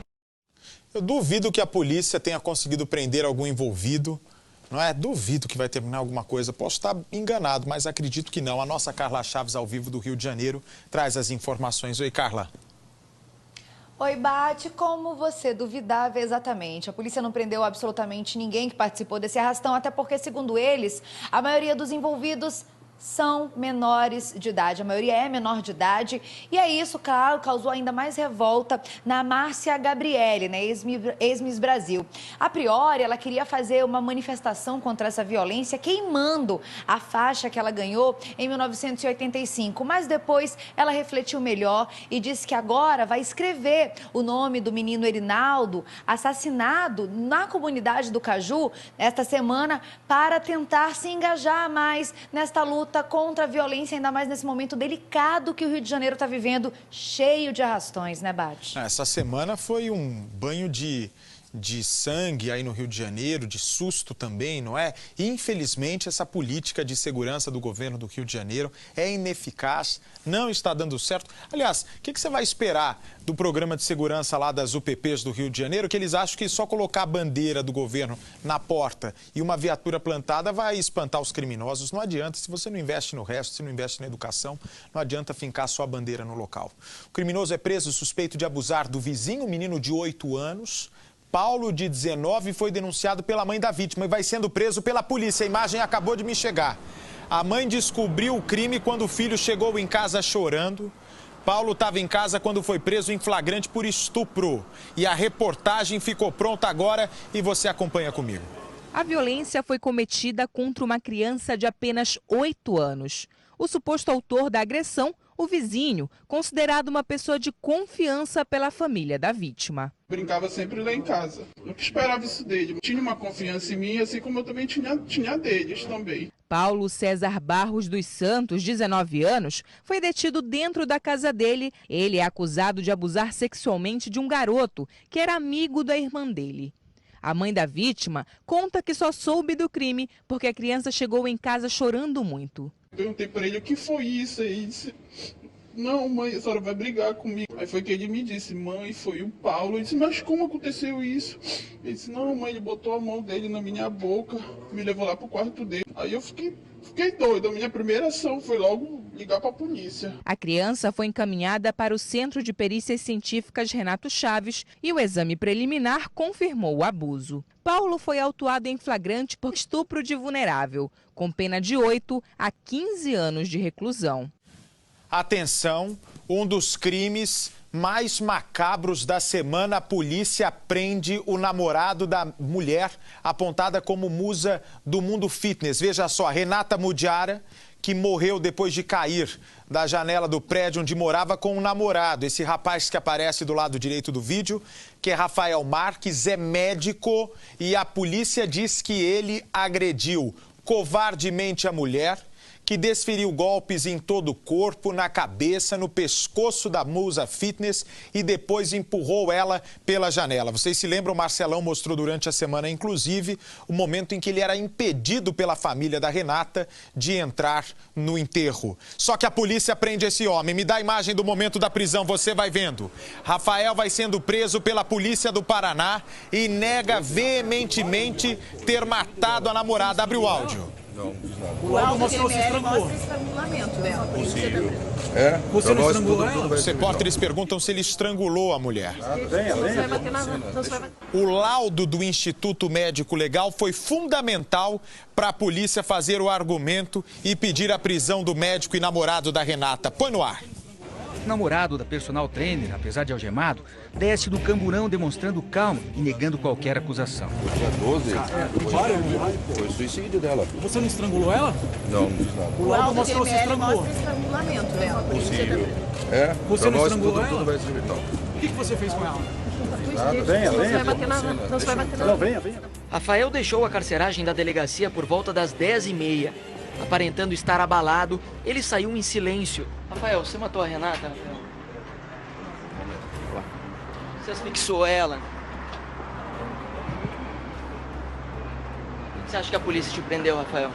Eu duvido que a polícia tenha conseguido prender algum envolvido, não é? Duvido que vai terminar alguma coisa. Posso estar enganado, mas acredito que não. A nossa Carla Chaves, ao vivo do Rio de Janeiro, traz as informações. Oi, Carla. Oi, Bate, como você duvidava exatamente? A polícia não prendeu absolutamente ninguém que participou desse arrastão, até porque, segundo eles, a maioria dos envolvidos são menores de idade, a maioria é menor de idade, e é isso, claro, causou ainda mais revolta na Márcia Gabriele, né, ex-Miss Brasil. A priori, ela queria fazer uma manifestação contra essa violência, queimando a faixa que ela ganhou em 1985, mas depois ela refletiu melhor e disse que agora vai escrever o nome do menino Erinaldo, assassinado na comunidade do Caju, esta semana, para tentar se engajar mais nesta luta contra a violência, ainda mais nesse momento delicado que o Rio de Janeiro está vivendo, cheio de arrastões, né, Bate? Essa semana foi um banho de sangue aí no Rio de Janeiro, de susto também, não é? E, infelizmente, essa política de segurança do governo do Rio de Janeiro é ineficaz, não está dando certo. Aliás, o que você vai esperar do programa de segurança lá das UPPs do Rio de Janeiro, que eles acham que só colocar a bandeira do governo na porta e uma viatura plantada vai espantar os criminosos? Não adianta, se você não investe no resto, se não investe na educação, não adianta fincar só a bandeira no local. O criminoso é preso suspeito de abusar do vizinho, um menino de 8 anos. Paulo, de 19, foi denunciado pela mãe da vítima e vai sendo preso pela polícia. A imagem acabou de me chegar. A mãe descobriu o crime quando o filho chegou em casa chorando. Paulo estava em casa quando foi preso em flagrante por estupro. E a reportagem ficou pronta agora e você acompanha comigo. A violência foi cometida contra uma criança de apenas 8 anos. O suposto autor da agressão, o vizinho, considerado uma pessoa de confiança pela família da vítima. Brincava sempre lá em casa. Eu esperava isso dele. Tinha uma confiança em mim, assim como eu também tinha deles também. Paulo César Barros dos Santos, 19 anos, foi detido dentro da casa dele. Ele é acusado de abusar sexualmente de um garoto que era amigo da irmã dele. A mãe da vítima conta que só soube do crime porque a criança chegou em casa chorando muito. Perguntei para ele o que foi isso, aí ele disse: não, mãe, a senhora vai brigar comigo. Aí foi que ele me disse: mãe, foi o Paulo. Eu disse: mas como aconteceu isso? Ele disse: não, mãe, ele botou a mão dele na minha boca, me levou lá pro quarto dele. Aí eu fiquei doido. A minha primeira ação foi logo ligar para a polícia. A criança foi encaminhada para o Centro de Perícias Científicas Renato Chaves e o exame preliminar confirmou o abuso. Paulo foi autuado em flagrante por estupro de vulnerável, com pena de 8 a 15 anos de reclusão. Atenção, um dos crimes mais macabros da semana, a polícia prende o namorado da mulher apontada como musa do mundo fitness. Veja só, Renata Mudiara, que morreu depois de cair da janela do prédio onde morava com um namorado. Esse rapaz que aparece do lado direito do vídeo, que é Rafael Marques, é médico e a polícia diz que ele agrediu covardemente a mulher, que desferiu golpes em todo o corpo, na cabeça, no pescoço da musa fitness e depois empurrou ela pela janela. Vocês se lembram, o Marcelão mostrou durante a semana, inclusive, o momento em que ele era impedido pela família da Renata de entrar no enterro. Só que a polícia prende esse homem. Me dá a imagem do momento da prisão, você vai vendo. Rafael vai sendo preso pela polícia do Paraná e nega veementemente ter matado a namorada. Abre o áudio. Não, diz nada. O laudo mostrou se estrangulamento dela. Possível. É? Você não estrangulou ela? Os repórteres perguntam se ele estrangulou a mulher. O laudo do Instituto Médico Legal foi fundamental para a polícia fazer o argumento e pedir a prisão do médico e namorado da Renata. Põe no ar. O namorado da personal trainer, apesar de algemado, desce do camburão demonstrando calma e negando qualquer acusação. Foi suicídio dela. Você não estrangulou ela? Não, não diz nada. O laudo mostrou se estrangulou. Estrangulamento dela. Possível. É? Você não estrangulou ela? Tudo vai ser vital. O que você fez com ela? Venha. Não vai bater nada. Venha. Rafael deixou a carceragem da delegacia por volta das 10h30. Aparentando estar abalado, ele saiu em silêncio. Rafael, você matou a Renata, Rafael? Você asfixiou ela? Você acha que a polícia te prendeu, Rafael?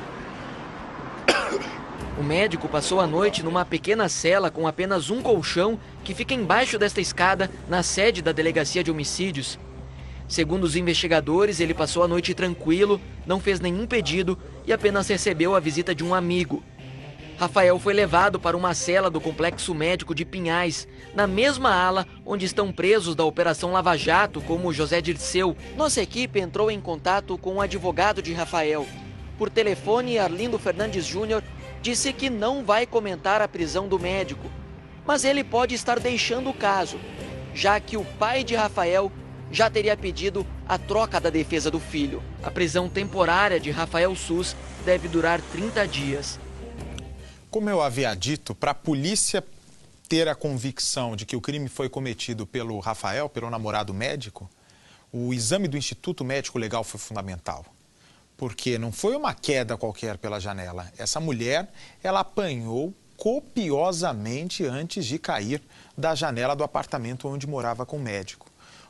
O médico passou a noite numa pequena cela com apenas um colchão que fica embaixo desta escada, na sede da Delegacia de Homicídios. Segundo os investigadores, ele passou a noite tranquilo, não fez nenhum pedido e apenas recebeu a visita de um amigo. Rafael foi levado para uma cela do Complexo Médico de Pinhais, na mesma ala onde estão presos da Operação Lava Jato, como José Dirceu. Nossa equipe entrou em contato com o advogado de Rafael. Por telefone, Arlindo Fernandes Júnior disse que não vai comentar a prisão do médico, mas ele pode estar deixando o caso, já que o pai de Rafael já teria pedido a troca da defesa do filho. A prisão temporária de Rafael Sus deve durar 30 dias. Como eu havia dito, para a polícia ter a convicção de que o crime foi cometido pelo Rafael, pelo namorado médico, o exame do Instituto Médico Legal foi fundamental. Porque não foi uma queda qualquer pela janela. Essa mulher, ela apanhou copiosamente antes de cair da janela do apartamento onde morava com o médico.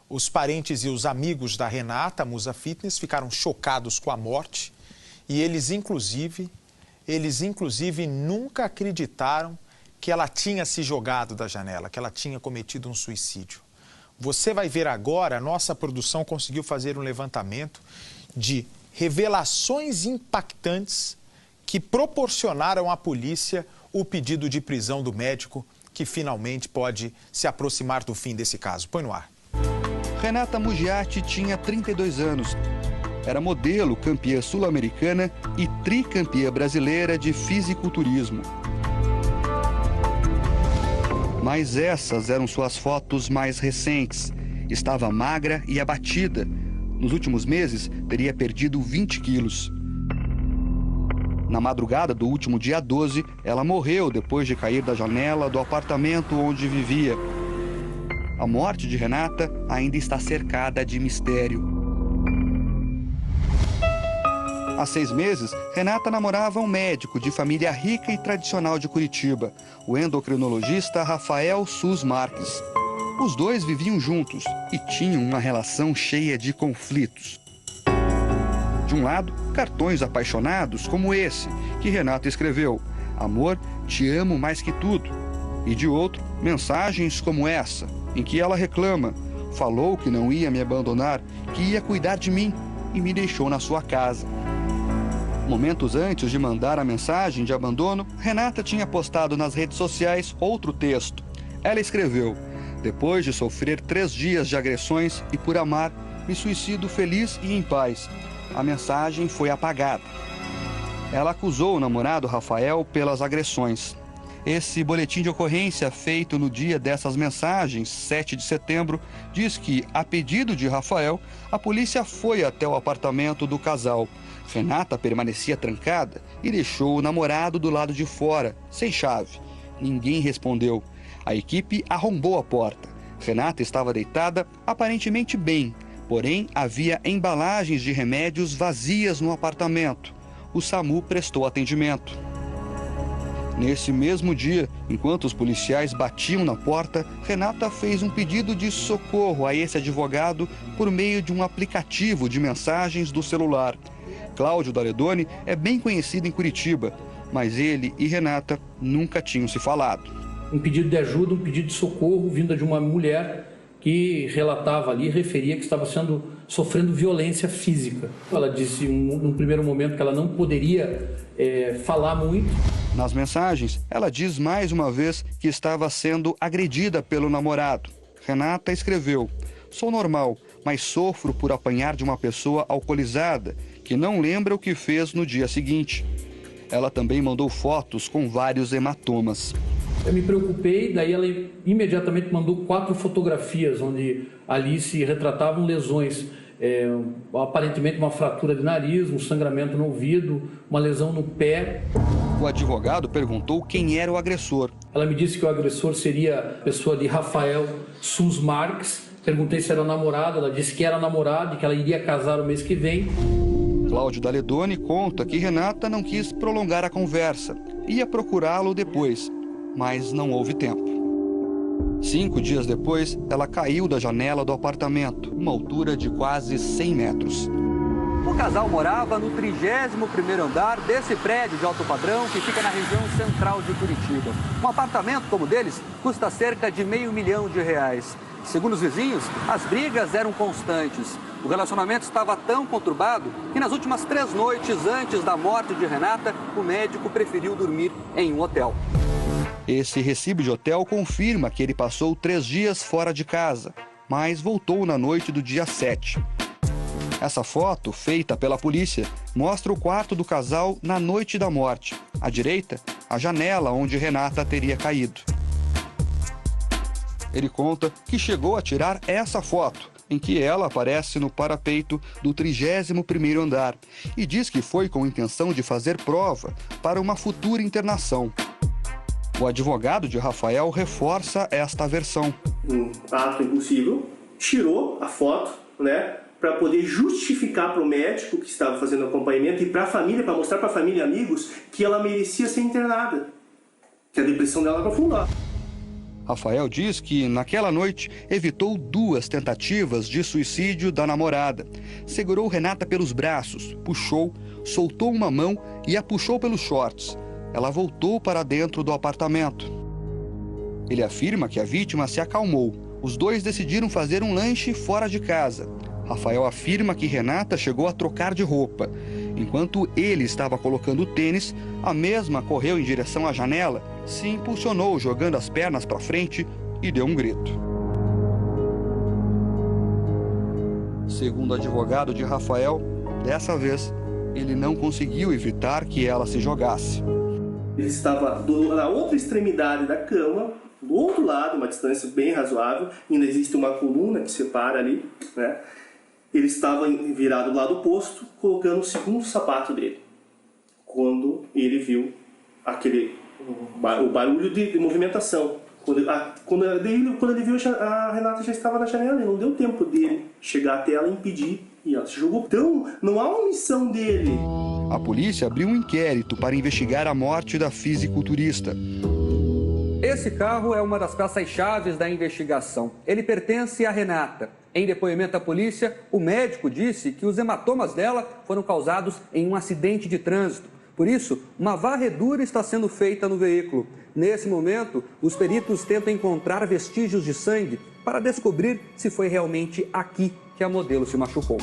Os parentes e os amigos da Renata, a musa fitness, ficaram chocados com a morte e eles inclusive nunca acreditaram que ela tinha se jogado da janela, que ela tinha cometido um suicídio. Você vai ver agora, a nossa produção conseguiu fazer um levantamento de revelações impactantes que proporcionaram à polícia o pedido de prisão do médico, que finalmente pode se aproximar do fim desse caso. Põe no ar. Renata Mugiati tinha 32 anos. Era modelo, campeã sul-americana e tricampeã brasileira de fisiculturismo. Mas essas eram suas fotos mais recentes. Estava magra e abatida. Nos últimos meses, teria perdido 20 quilos. Na madrugada do último dia 12, ela morreu depois de cair da janela do apartamento onde vivia. A morte de Renata ainda está cercada de mistério. Há 6 meses, Renata namorava um médico de família rica e tradicional de Curitiba, o endocrinologista Rafael Sus Marques. Os dois viviam juntos e tinham uma relação cheia de conflitos. De um lado, cartões apaixonados como esse, que Renata escreveu: "Amor, te amo mais que tudo". E de outro, mensagens como essa, em que ela reclama: "Falou que não ia me abandonar, que ia cuidar de mim e me deixou na sua casa". Momentos antes de mandar a mensagem de abandono, Renata tinha postado nas redes sociais outro texto. Ela escreveu: "Depois de sofrer 3 dias de agressões e por amar, me suicido feliz e em paz". A mensagem foi apagada. Ela acusou o namorado Rafael pelas agressões. Esse boletim de ocorrência feito no dia dessas mensagens, 7 de setembro, diz que, a pedido de Rafael, a polícia foi até o apartamento do casal. Renata permanecia trancada e deixou o namorado do lado de fora, sem chave. Ninguém respondeu. A equipe arrombou a porta. Renata estava deitada, aparentemente bem, porém havia embalagens de remédios vazias no apartamento. O SAMU prestou atendimento. Nesse mesmo dia, enquanto os policiais batiam na porta, Renata fez um pedido de socorro a esse advogado por meio de um aplicativo de mensagens do celular. Cláudio Daledoni é bem conhecido em Curitiba, mas ele e Renata nunca tinham se falado. Um pedido de ajuda, um pedido de socorro vinda de uma mulher que relatava ali, referia que estava sofrendo violência física. Ela disse num primeiro momento que ela não poderia falar muito. Nas mensagens, ela diz mais uma vez que estava sendo agredida pelo namorado. Renata escreveu: "Sou normal, mas sofro por apanhar de uma pessoa alcoolizada que não lembra o que fez no dia seguinte". Ela também mandou fotos com vários hematomas. Eu me preocupei, daí ela imediatamente mandou 4 fotografias onde ali se retratavam lesões. Aparentemente uma fratura de nariz, um sangramento no ouvido, uma lesão no pé. O advogado perguntou quem era o agressor. Ela me disse que o agressor seria a pessoa de Rafael Sus Marques. Perguntei se era namorado, ela disse que era namorado e que ela iria casar o mês que vem. Cláudio Daledoni conta que Renata não quis prolongar a conversa. Ia procurá-lo depois, mas não houve tempo. 5 dias depois, ela caiu da janela do apartamento, uma altura de quase 100 metros. O casal morava no 31º andar desse prédio de alto padrão que fica na região central de Curitiba. Um apartamento como o deles custa cerca de R$500 mil. Segundo os vizinhos, as brigas eram constantes. O relacionamento estava tão conturbado que nas últimas 3 noites antes da morte de Renata, o médico preferiu dormir em um hotel. Esse recibo de hotel confirma que ele passou 3 dias fora de casa, mas voltou na noite do dia 7. Essa foto, feita pela polícia, mostra o quarto do casal na noite da morte. À direita, a janela onde Renata teria caído. Ele conta que chegou a tirar essa foto, em que ela aparece no parapeito do 31º andar, e diz que foi com intenção de fazer prova para uma futura internação. O advogado de Rafael reforça esta versão. Um ato impossível, tirou a foto, para poder justificar para o médico que estava fazendo acompanhamento e para a família, para mostrar para a família e amigos que ela merecia ser internada, que a depressão dela aprofundou. Rafael diz que, naquela noite, evitou 2 tentativas de suicídio da namorada. Segurou Renata pelos braços, puxou, soltou uma mão e a puxou pelos shorts. Ela voltou para dentro do apartamento. Ele afirma que a vítima se acalmou. Os dois decidiram fazer um lanche fora de casa. Rafael afirma que Renata chegou a trocar de roupa. Enquanto ele estava colocando o tênis, a mesma correu em direção à janela, se impulsionou jogando as pernas para frente e deu um grito. Segundo o advogado de Rafael, dessa vez, ele não conseguiu evitar que ela se jogasse. Ele estava na outra extremidade da cama, do outro lado, uma distância bem razoável, ainda existe uma coluna que separa ali, Ele estava virado do lado oposto, colocando o segundo sapato dele. Quando ele viu o barulho de movimentação. Quando ele viu, a Renata já estava na janela, não deu tempo dele chegar até ela e impedir, e ela se jogou. Então, não há omissão dele. A polícia abriu um inquérito para investigar a morte da fisiculturista. Esse carro é uma das peças-chave da investigação. Ele pertence a Renata. Em depoimento à polícia, o médico disse que os hematomas dela foram causados em um acidente de trânsito. Por isso, uma varredura está sendo feita no veículo. Nesse momento, os peritos tentam encontrar vestígios de sangue para descobrir se foi realmente aqui que a modelo se machucou.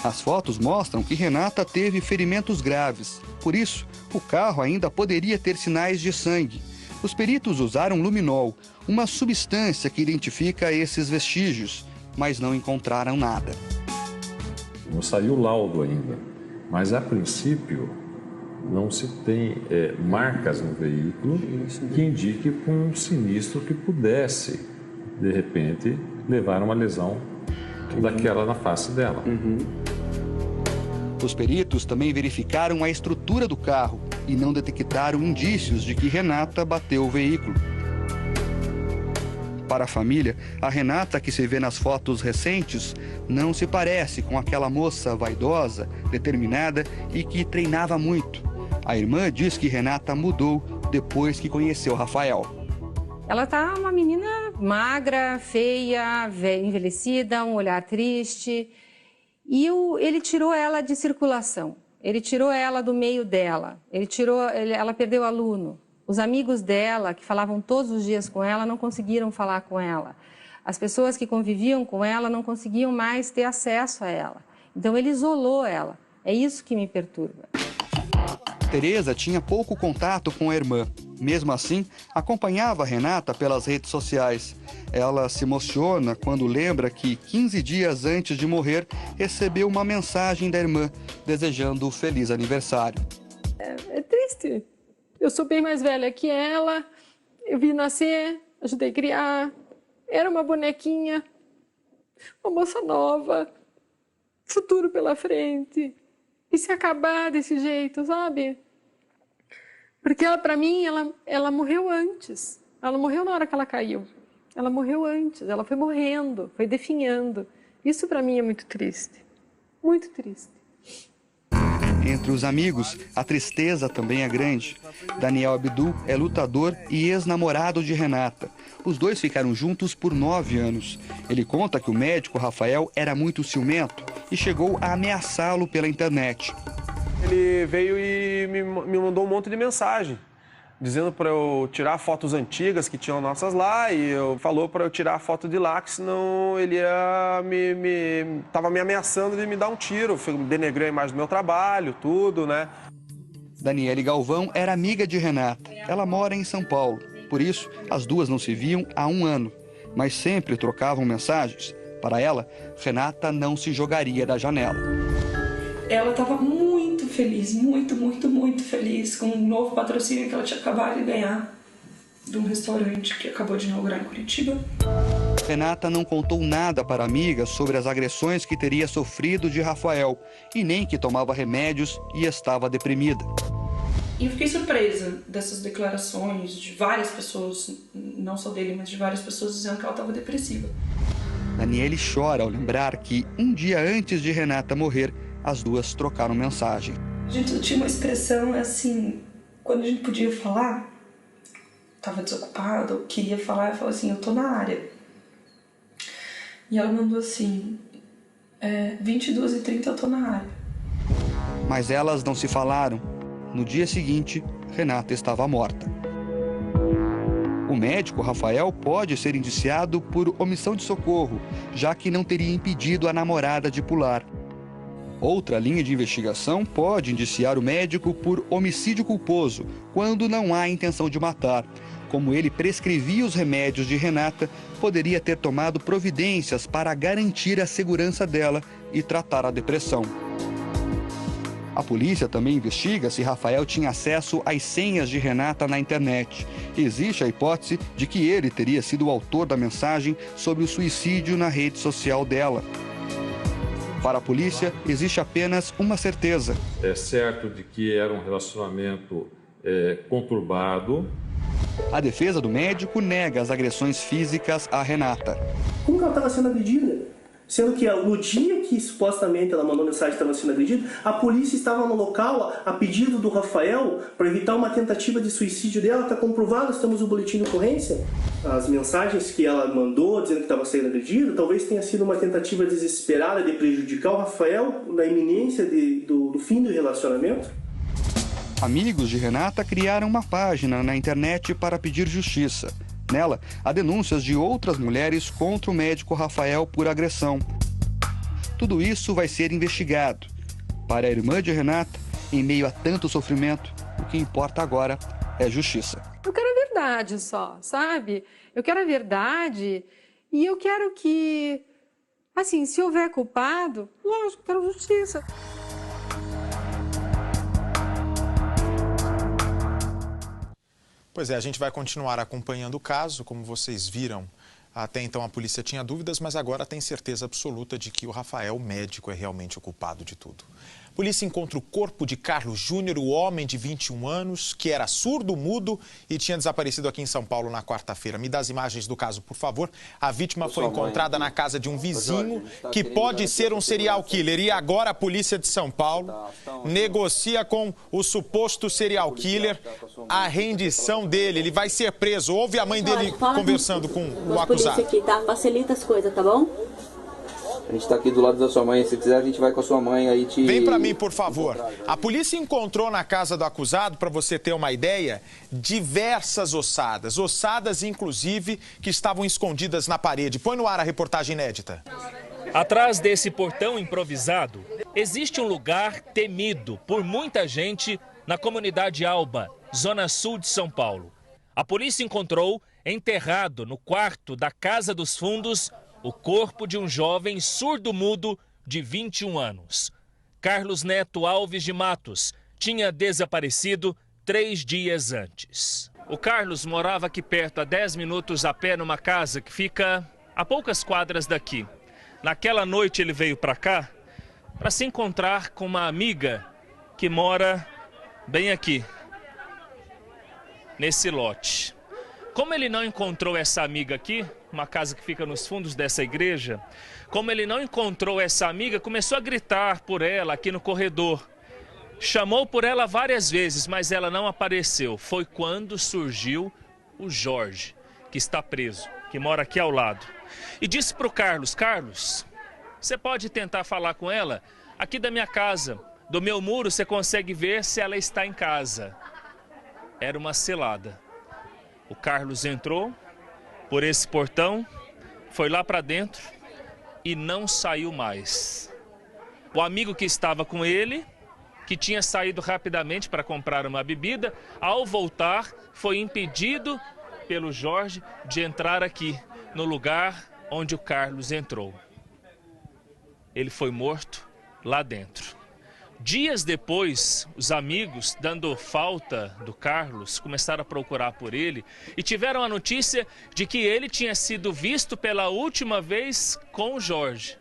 As fotos mostram que Renata teve ferimentos graves. Por isso, o carro ainda poderia ter sinais de sangue. Os peritos usaram luminol, uma substância que identifica esses vestígios, mas não encontraram nada. Não saiu laudo ainda, mas a princípio não se tem marcas no veículo que indiquem um sinistro que pudesse, de repente, levar a uma lesão daquela na face dela. Os peritos também verificaram a estrutura do carro e não detectaram indícios de que Renata bateu o veículo. Para a família, a Renata que se vê nas fotos recentes não se parece com aquela moça vaidosa, determinada e que treinava muito. A irmã diz que Renata mudou depois que conheceu Rafael. Ela tá uma menina magra, feia, envelhecida, um olhar triste. E ele tirou ela de circulação, ele tirou ela do meio dela, ela perdeu aluno. Os amigos dela, que falavam todos os dias com ela, não conseguiram falar com ela. As pessoas que conviviam com ela não conseguiam mais ter acesso a ela. Então ele isolou ela. É isso que me perturba. Tereza tinha pouco contato com a irmã. Mesmo assim, acompanhava a Renata pelas redes sociais. Ela se emociona quando lembra que 15 dias antes de morrer, recebeu uma mensagem da irmã, desejando um feliz aniversário. É triste. Eu sou bem mais velha que ela, eu vi nascer, ajudei a criar, era uma bonequinha, uma moça nova, futuro pela frente. E se acabar desse jeito, sabe? Porque ela, pra mim, ela morreu antes. Ela não morreu na hora que ela caiu. Ela morreu antes, ela foi morrendo, foi definhando. Isso pra mim é muito triste. Muito triste. Entre os amigos, a tristeza também é grande. Daniel Abdu é lutador e ex-namorado de Renata. Os dois ficaram juntos por 9 anos. Ele conta que o médico Rafael era muito ciumento e chegou a ameaçá-lo pela internet. Ele veio e me mandou um monte de mensagem, dizendo para eu tirar fotos antigas que tinham nossas lá, e falou para eu tirar a foto de lá, que senão ele ia tava me ameaçando de me dar um tiro, denegrar a imagem do meu trabalho, tudo, né? Daniele Galvão era amiga de Renata. Ela mora em São Paulo. Por isso, as duas não se viam há 1 ano, mas sempre trocavam mensagens. Para ela, Renata não se jogaria da janela. Ela estava muito feliz, muito feliz com um novo patrocínio que ela tinha acabado de ganhar de um restaurante que acabou de inaugurar em Curitiba. Renata não contou nada para a amiga sobre as agressões que teria sofrido de Rafael e nem que tomava remédios e estava deprimida. E eu fiquei surpresa dessas declarações de várias pessoas, não só dele, mas de várias pessoas dizendo que ela estava depressiva. Daniele chora ao lembrar que, um dia antes de Renata morrer, as duas trocaram mensagem. A gente tinha uma expressão assim, quando a gente podia falar, estava desocupado, queria falar, eu falava assim, eu tô na área. E ela mandou assim, 22h30 eu tô na área. Mas elas não se falaram. No dia seguinte, Renata estava morta. O médico Rafael pode ser indiciado por omissão de socorro, já que não teria impedido a namorada de pular. Outra linha de investigação pode indiciar o médico por homicídio culposo, quando não há intenção de matar. Como ele prescrevia os remédios de Renata, poderia ter tomado providências para garantir a segurança dela e tratar a depressão. A polícia também investiga se Rafael tinha acesso às senhas de Renata na internet. Existe a hipótese de que ele teria sido o autor da mensagem sobre o suicídio na rede social dela. Para a polícia, existe apenas uma certeza. É certo de que era um relacionamento conturbado. A defesa do médico nega as agressões físicas a Renata. Como que ela estava sendo agredida? Sendo que no dia que supostamente ela mandou mensagem que estava sendo agredida, a polícia estava no local a pedido do Rafael para evitar uma tentativa de suicídio dela. Está comprovado, estamos no boletim de ocorrência. As mensagens que ela mandou dizendo que estava sendo agredida, talvez tenha sido uma tentativa desesperada de prejudicar o Rafael na iminência do fim do relacionamento. Amigos de Renata criaram uma página na internet para pedir justiça. Nela, há denúncias de outras mulheres contra o médico Rafael por agressão. Tudo isso vai ser investigado. Para a irmã de Renata, em meio a tanto sofrimento, o que importa agora é justiça. Eu quero a verdade só, sabe? Eu quero a verdade e eu quero que, assim, se houver culpado, lógico, eu quero justiça. Pois é, a gente vai continuar acompanhando o caso. Como vocês viram, até então a polícia tinha dúvidas, mas agora tem certeza absoluta de que o Rafael, médico, é realmente o culpado de tudo. A polícia encontra o corpo de Carlos Júnior, o homem de 21 anos, que era surdo-mudo e tinha desaparecido aqui em São Paulo na quarta-feira. Me dá as imagens do caso, por favor. A vítima foi encontrada na casa de um vizinho que pode ser um serial killer. E agora a polícia de São Paulo negocia com o suposto serial killer a rendição dele. Ele vai ser preso. Ouve a mãe dele conversando com o acusado. Aqui, tá? Facilita as coisas, tá bom? A gente tá aqui do lado da sua mãe, se quiser a gente vai com a sua mãe aí te... Vem pra mim, por favor. A polícia encontrou na casa do acusado, para você ter uma ideia, diversas ossadas. Ossadas, inclusive, que estavam escondidas na parede. Põe no ar a reportagem inédita. Atrás desse portão improvisado, existe um lugar temido por muita gente na comunidade Alba, zona sul de São Paulo. A polícia encontrou, enterrado no quarto da Casa dos Fundos, o corpo de um jovem surdo-mudo de 21 anos. Carlos Neto Alves de Matos tinha desaparecido 3 dias antes. O Carlos morava aqui perto, a 10 minutos a pé, numa casa que fica a poucas quadras daqui. Naquela noite ele veio para cá para se encontrar com uma amiga que mora bem aqui, nesse lote. Como ele não encontrou essa amiga aqui, uma casa que fica nos fundos dessa igreja, como ele não encontrou essa amiga, começou a gritar por ela aqui no corredor. Chamou por ela várias vezes, mas ela não apareceu. Foi quando surgiu o Jorge, que está preso, que mora aqui ao lado. E disse para o Carlos: Carlos, você pode tentar falar com ela? Aqui da minha casa, do meu muro, você consegue ver se ela está em casa. Era uma cilada. O Carlos entrou por esse portão, foi lá para dentro e não saiu mais. O amigo que estava com ele, que tinha saído rapidamente para comprar uma bebida, ao voltar foi impedido pelo Jorge de entrar aqui, no lugar onde o Carlos entrou. Ele foi morto lá dentro. Dias depois, os amigos, dando falta do Carlos, começaram a procurar por ele e tiveram a notícia de que ele tinha sido visto pela última vez com o Jorge.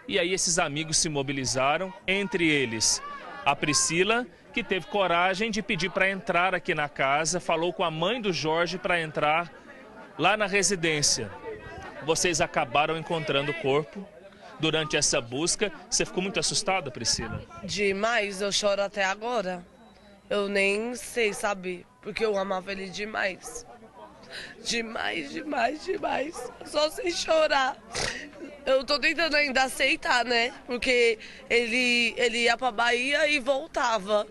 E aí esses amigos se mobilizaram, entre eles a Priscila, que teve coragem de pedir para entrar aqui na casa, falou com a mãe do Jorge para entrar lá na residência. Vocês acabaram encontrando o corpo. Durante essa busca, você ficou muito assustada, Priscila? Demais, eu choro até agora. Eu nem sei, sabe? Porque eu amava ele demais. Demais, demais, demais. Só sem chorar. Eu tô tentando ainda aceitar, né? Porque ele ia pra Bahia e voltava.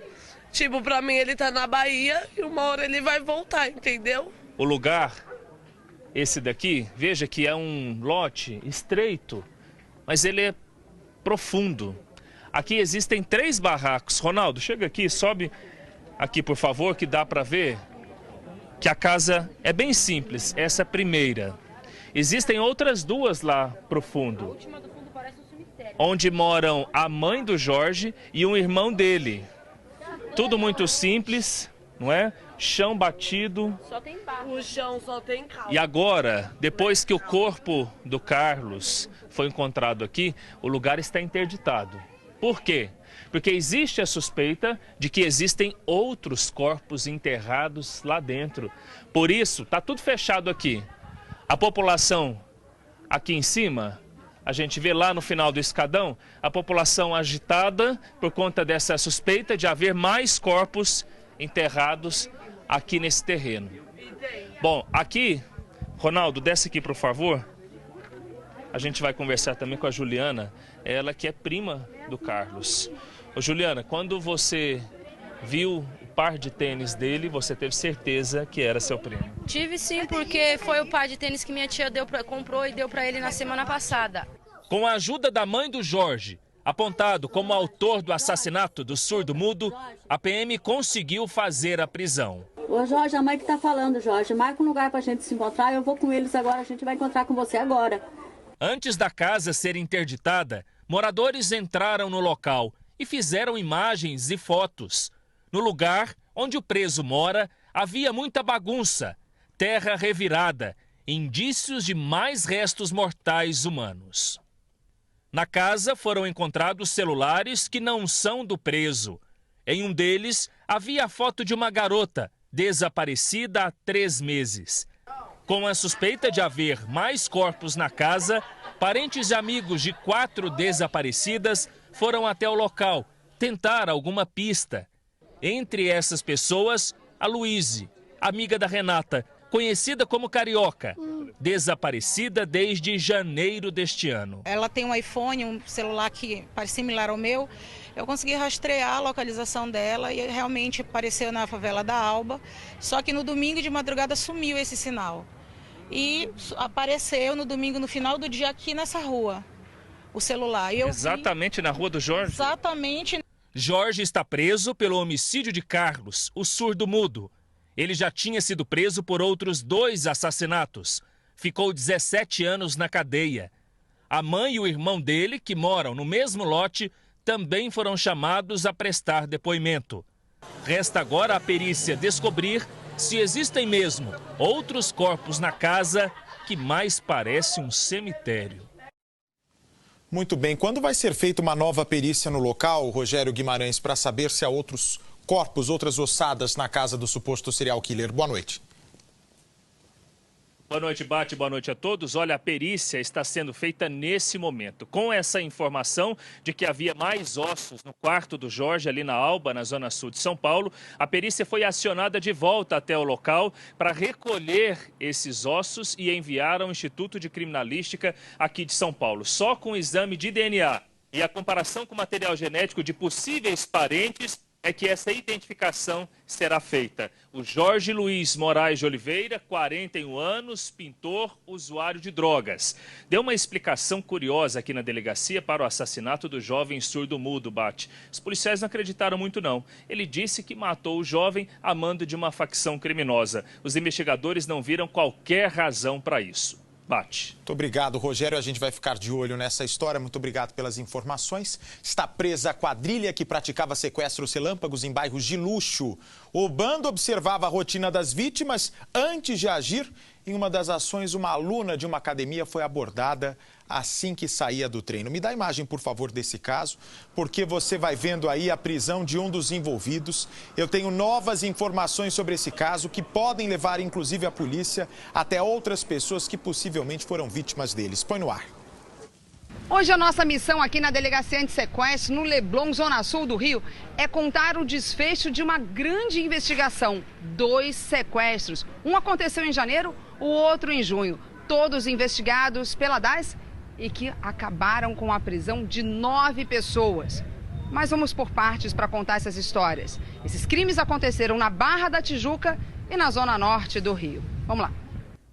Tipo, pra mim ele tá na Bahia e uma hora ele vai voltar, entendeu? O lugar, esse daqui, veja que é um lote estreito, mas ele é profundo. Aqui existem 3 barracos. Ronaldo, chega aqui, sobe aqui, por favor, que dá para ver que a casa é bem simples. Essa é a primeira. Existem outras 2 lá pro fundo. A última do fundo parece um cemitério. Onde moram a mãe do Jorge e um irmão dele. Tudo muito simples, não é? Chão batido. Só tem barro. O chão só tem cal. E agora, depois que o corpo do Carlos foi encontrado aqui, o lugar está interditado. Por quê? Porque existe a suspeita de que existem outros corpos enterrados lá dentro. Por isso, está tudo fechado aqui. A população aqui em cima A gente vê lá no final do escadão a população agitada por conta dessa suspeita de haver mais corpos enterrados aqui nesse terreno. Bom, aqui, Ronaldo, desce aqui, por favor. A gente vai conversar também com a Juliana, ela que é prima do Carlos. Ô, Juliana, quando você viu o par de tênis dele, você teve certeza que era seu primo? Tive sim, porque foi o par de tênis que minha tia comprou e deu para ele na semana passada. Com a ajuda da mãe do Jorge, apontado como autor do assassinato do surdo-mudo, a PM conseguiu fazer a prisão. Ô Jorge, a mãe que tá falando, Jorge, marca um lugar pra gente se encontrar, eu vou com eles agora, a gente vai encontrar com você agora. Antes da casa ser interditada, moradores entraram no local e fizeram imagens e fotos. No lugar onde o preso mora, havia muita bagunça, terra revirada, indícios de mais restos mortais humanos. Na casa foram encontrados celulares que não são do preso. Em um deles, havia a foto de uma garota desaparecida há 3 meses. Com a suspeita de haver mais corpos na casa, parentes e amigos de 4 desaparecidas foram até o local tentar alguma pista. Entre essas pessoas, a Luíse, amiga da Renata, conhecida como Carioca, desaparecida desde janeiro deste ano. Ela tem um iPhone, um celular que parece similar ao meu. Eu consegui rastrear a localização dela e realmente apareceu na favela da Alba. Só que no domingo de madrugada sumiu esse sinal. E apareceu no domingo, no final do dia, aqui nessa rua, o celular. Exatamente na rua do Jorge? Exatamente. Jorge está preso pelo homicídio de Carlos, o surdo-mudo. Ele já tinha sido preso por outros 2 assassinatos. Ficou 17 anos na cadeia. A mãe e o irmão dele, que moram no mesmo lote, também foram chamados a prestar depoimento. Resta agora a perícia descobrir se existem mesmo outros corpos na casa que mais parece um cemitério. Muito bem. Quando vai ser feita uma nova perícia no local, Rogério Guimarães, para saber se há outros corpos, outras ossadas na casa do suposto serial killer? Boa noite. Boa noite, Bate. Boa noite a todos. Olha, a perícia está sendo feita nesse momento. Com essa informação de que havia mais ossos no quarto do Jorge, ali na Alba, na zona sul de São Paulo, a perícia foi acionada de volta até o local para recolher esses ossos e enviar ao Instituto de Criminalística aqui de São Paulo. Só com o exame de DNA e a comparação com material genético de possíveis parentes é que essa identificação será feita. O Jorge Luiz Moraes de Oliveira, 41 anos, pintor, usuário de drogas. Deu uma explicação curiosa aqui na delegacia para o assassinato do jovem surdo-mudo, Bate. Os policiais não acreditaram muito, não. Ele disse que matou o jovem a mando de uma facção criminosa. Os investigadores não viram qualquer razão para isso. Bate. Muito obrigado, Rogério. A gente vai ficar de olho nessa história. Muito obrigado pelas informações. Está presa a quadrilha que praticava sequestros relâmpagos em bairros de luxo. O bando observava a rotina das vítimas antes de agir. Em uma das ações, uma aluna de uma academia foi abordada assim que saía do treino. Me dá a imagem, por favor, desse caso, porque você vai vendo aí a prisão de um dos envolvidos. Eu tenho novas informações sobre esse caso que podem levar, inclusive, a polícia até outras pessoas que possivelmente foram vítimas deles. Põe no ar. Hoje a nossa missão aqui na Delegacia Antissequestro, no Leblon, Zona Sul do Rio, é contar o desfecho de uma grande investigação. 2 sequestros. Um aconteceu em janeiro, o outro em junho. Todos investigados pela DAS e que acabaram com a prisão de 9 pessoas. Mas vamos por partes para contar essas histórias. Esses crimes aconteceram na Barra da Tijuca e na Zona Norte do Rio. Vamos lá.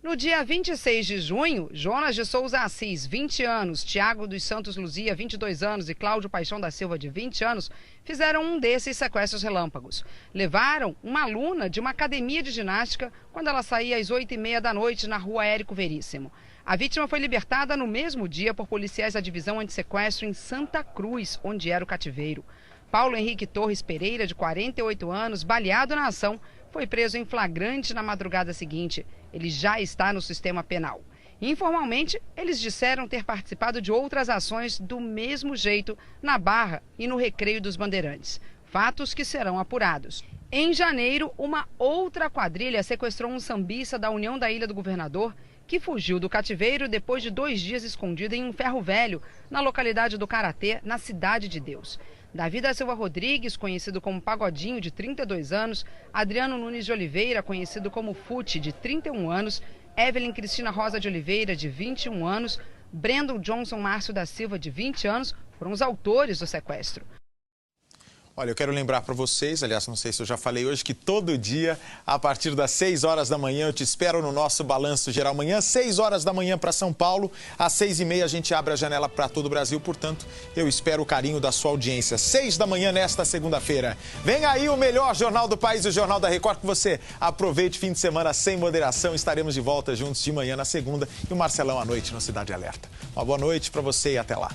No dia 26 de junho, Jonas de Souza Assis, 20 anos, Tiago dos Santos Luzia, 22 anos e Cláudio Paixão da Silva, de 20 anos, fizeram um desses sequestros relâmpagos. Levaram uma aluna de uma academia de ginástica quando ela saía às 8h30 da noite na rua Érico Veríssimo. A vítima foi libertada no mesmo dia por policiais da divisão antissequestro em Santa Cruz, onde era o cativeiro. Paulo Henrique Torres Pereira, de 48 anos, baleado na ação, foi preso em flagrante na madrugada seguinte. Ele já está no sistema penal. Informalmente, eles disseram ter participado de outras ações do mesmo jeito na Barra e no Recreio dos Bandeirantes. Fatos que serão apurados. Em janeiro, uma outra quadrilha sequestrou um sambista da União da Ilha do Governador que fugiu do cativeiro depois de 2 dias escondido em um ferro velho, na localidade do Karatê, na Cidade de Deus. Davi da Silva Rodrigues, conhecido como Pagodinho, de 32 anos, Adriano Nunes de Oliveira, conhecido como Fute, de 31 anos, Evelyn Cristina Rosa de Oliveira, de 21 anos, Brandon Johnson Márcio da Silva, de 20 anos, foram os autores do sequestro. Olha, eu quero lembrar para vocês, aliás, não sei se eu já falei hoje, que todo dia, a partir das 6 horas da manhã, eu te espero no nosso Balanço Geral. Amanhã, 6 horas da manhã para São Paulo, às 6h30 a gente abre a janela para todo o Brasil, portanto, eu espero o carinho da sua audiência. 6 da manhã nesta segunda-feira. Vem aí o melhor Jornal do País, o Jornal da Record, que você aproveite o fim de semana sem moderação. Estaremos de volta juntos de manhã na segunda e o Marcelão à noite no Cidade Alerta. Uma boa noite para você e até lá.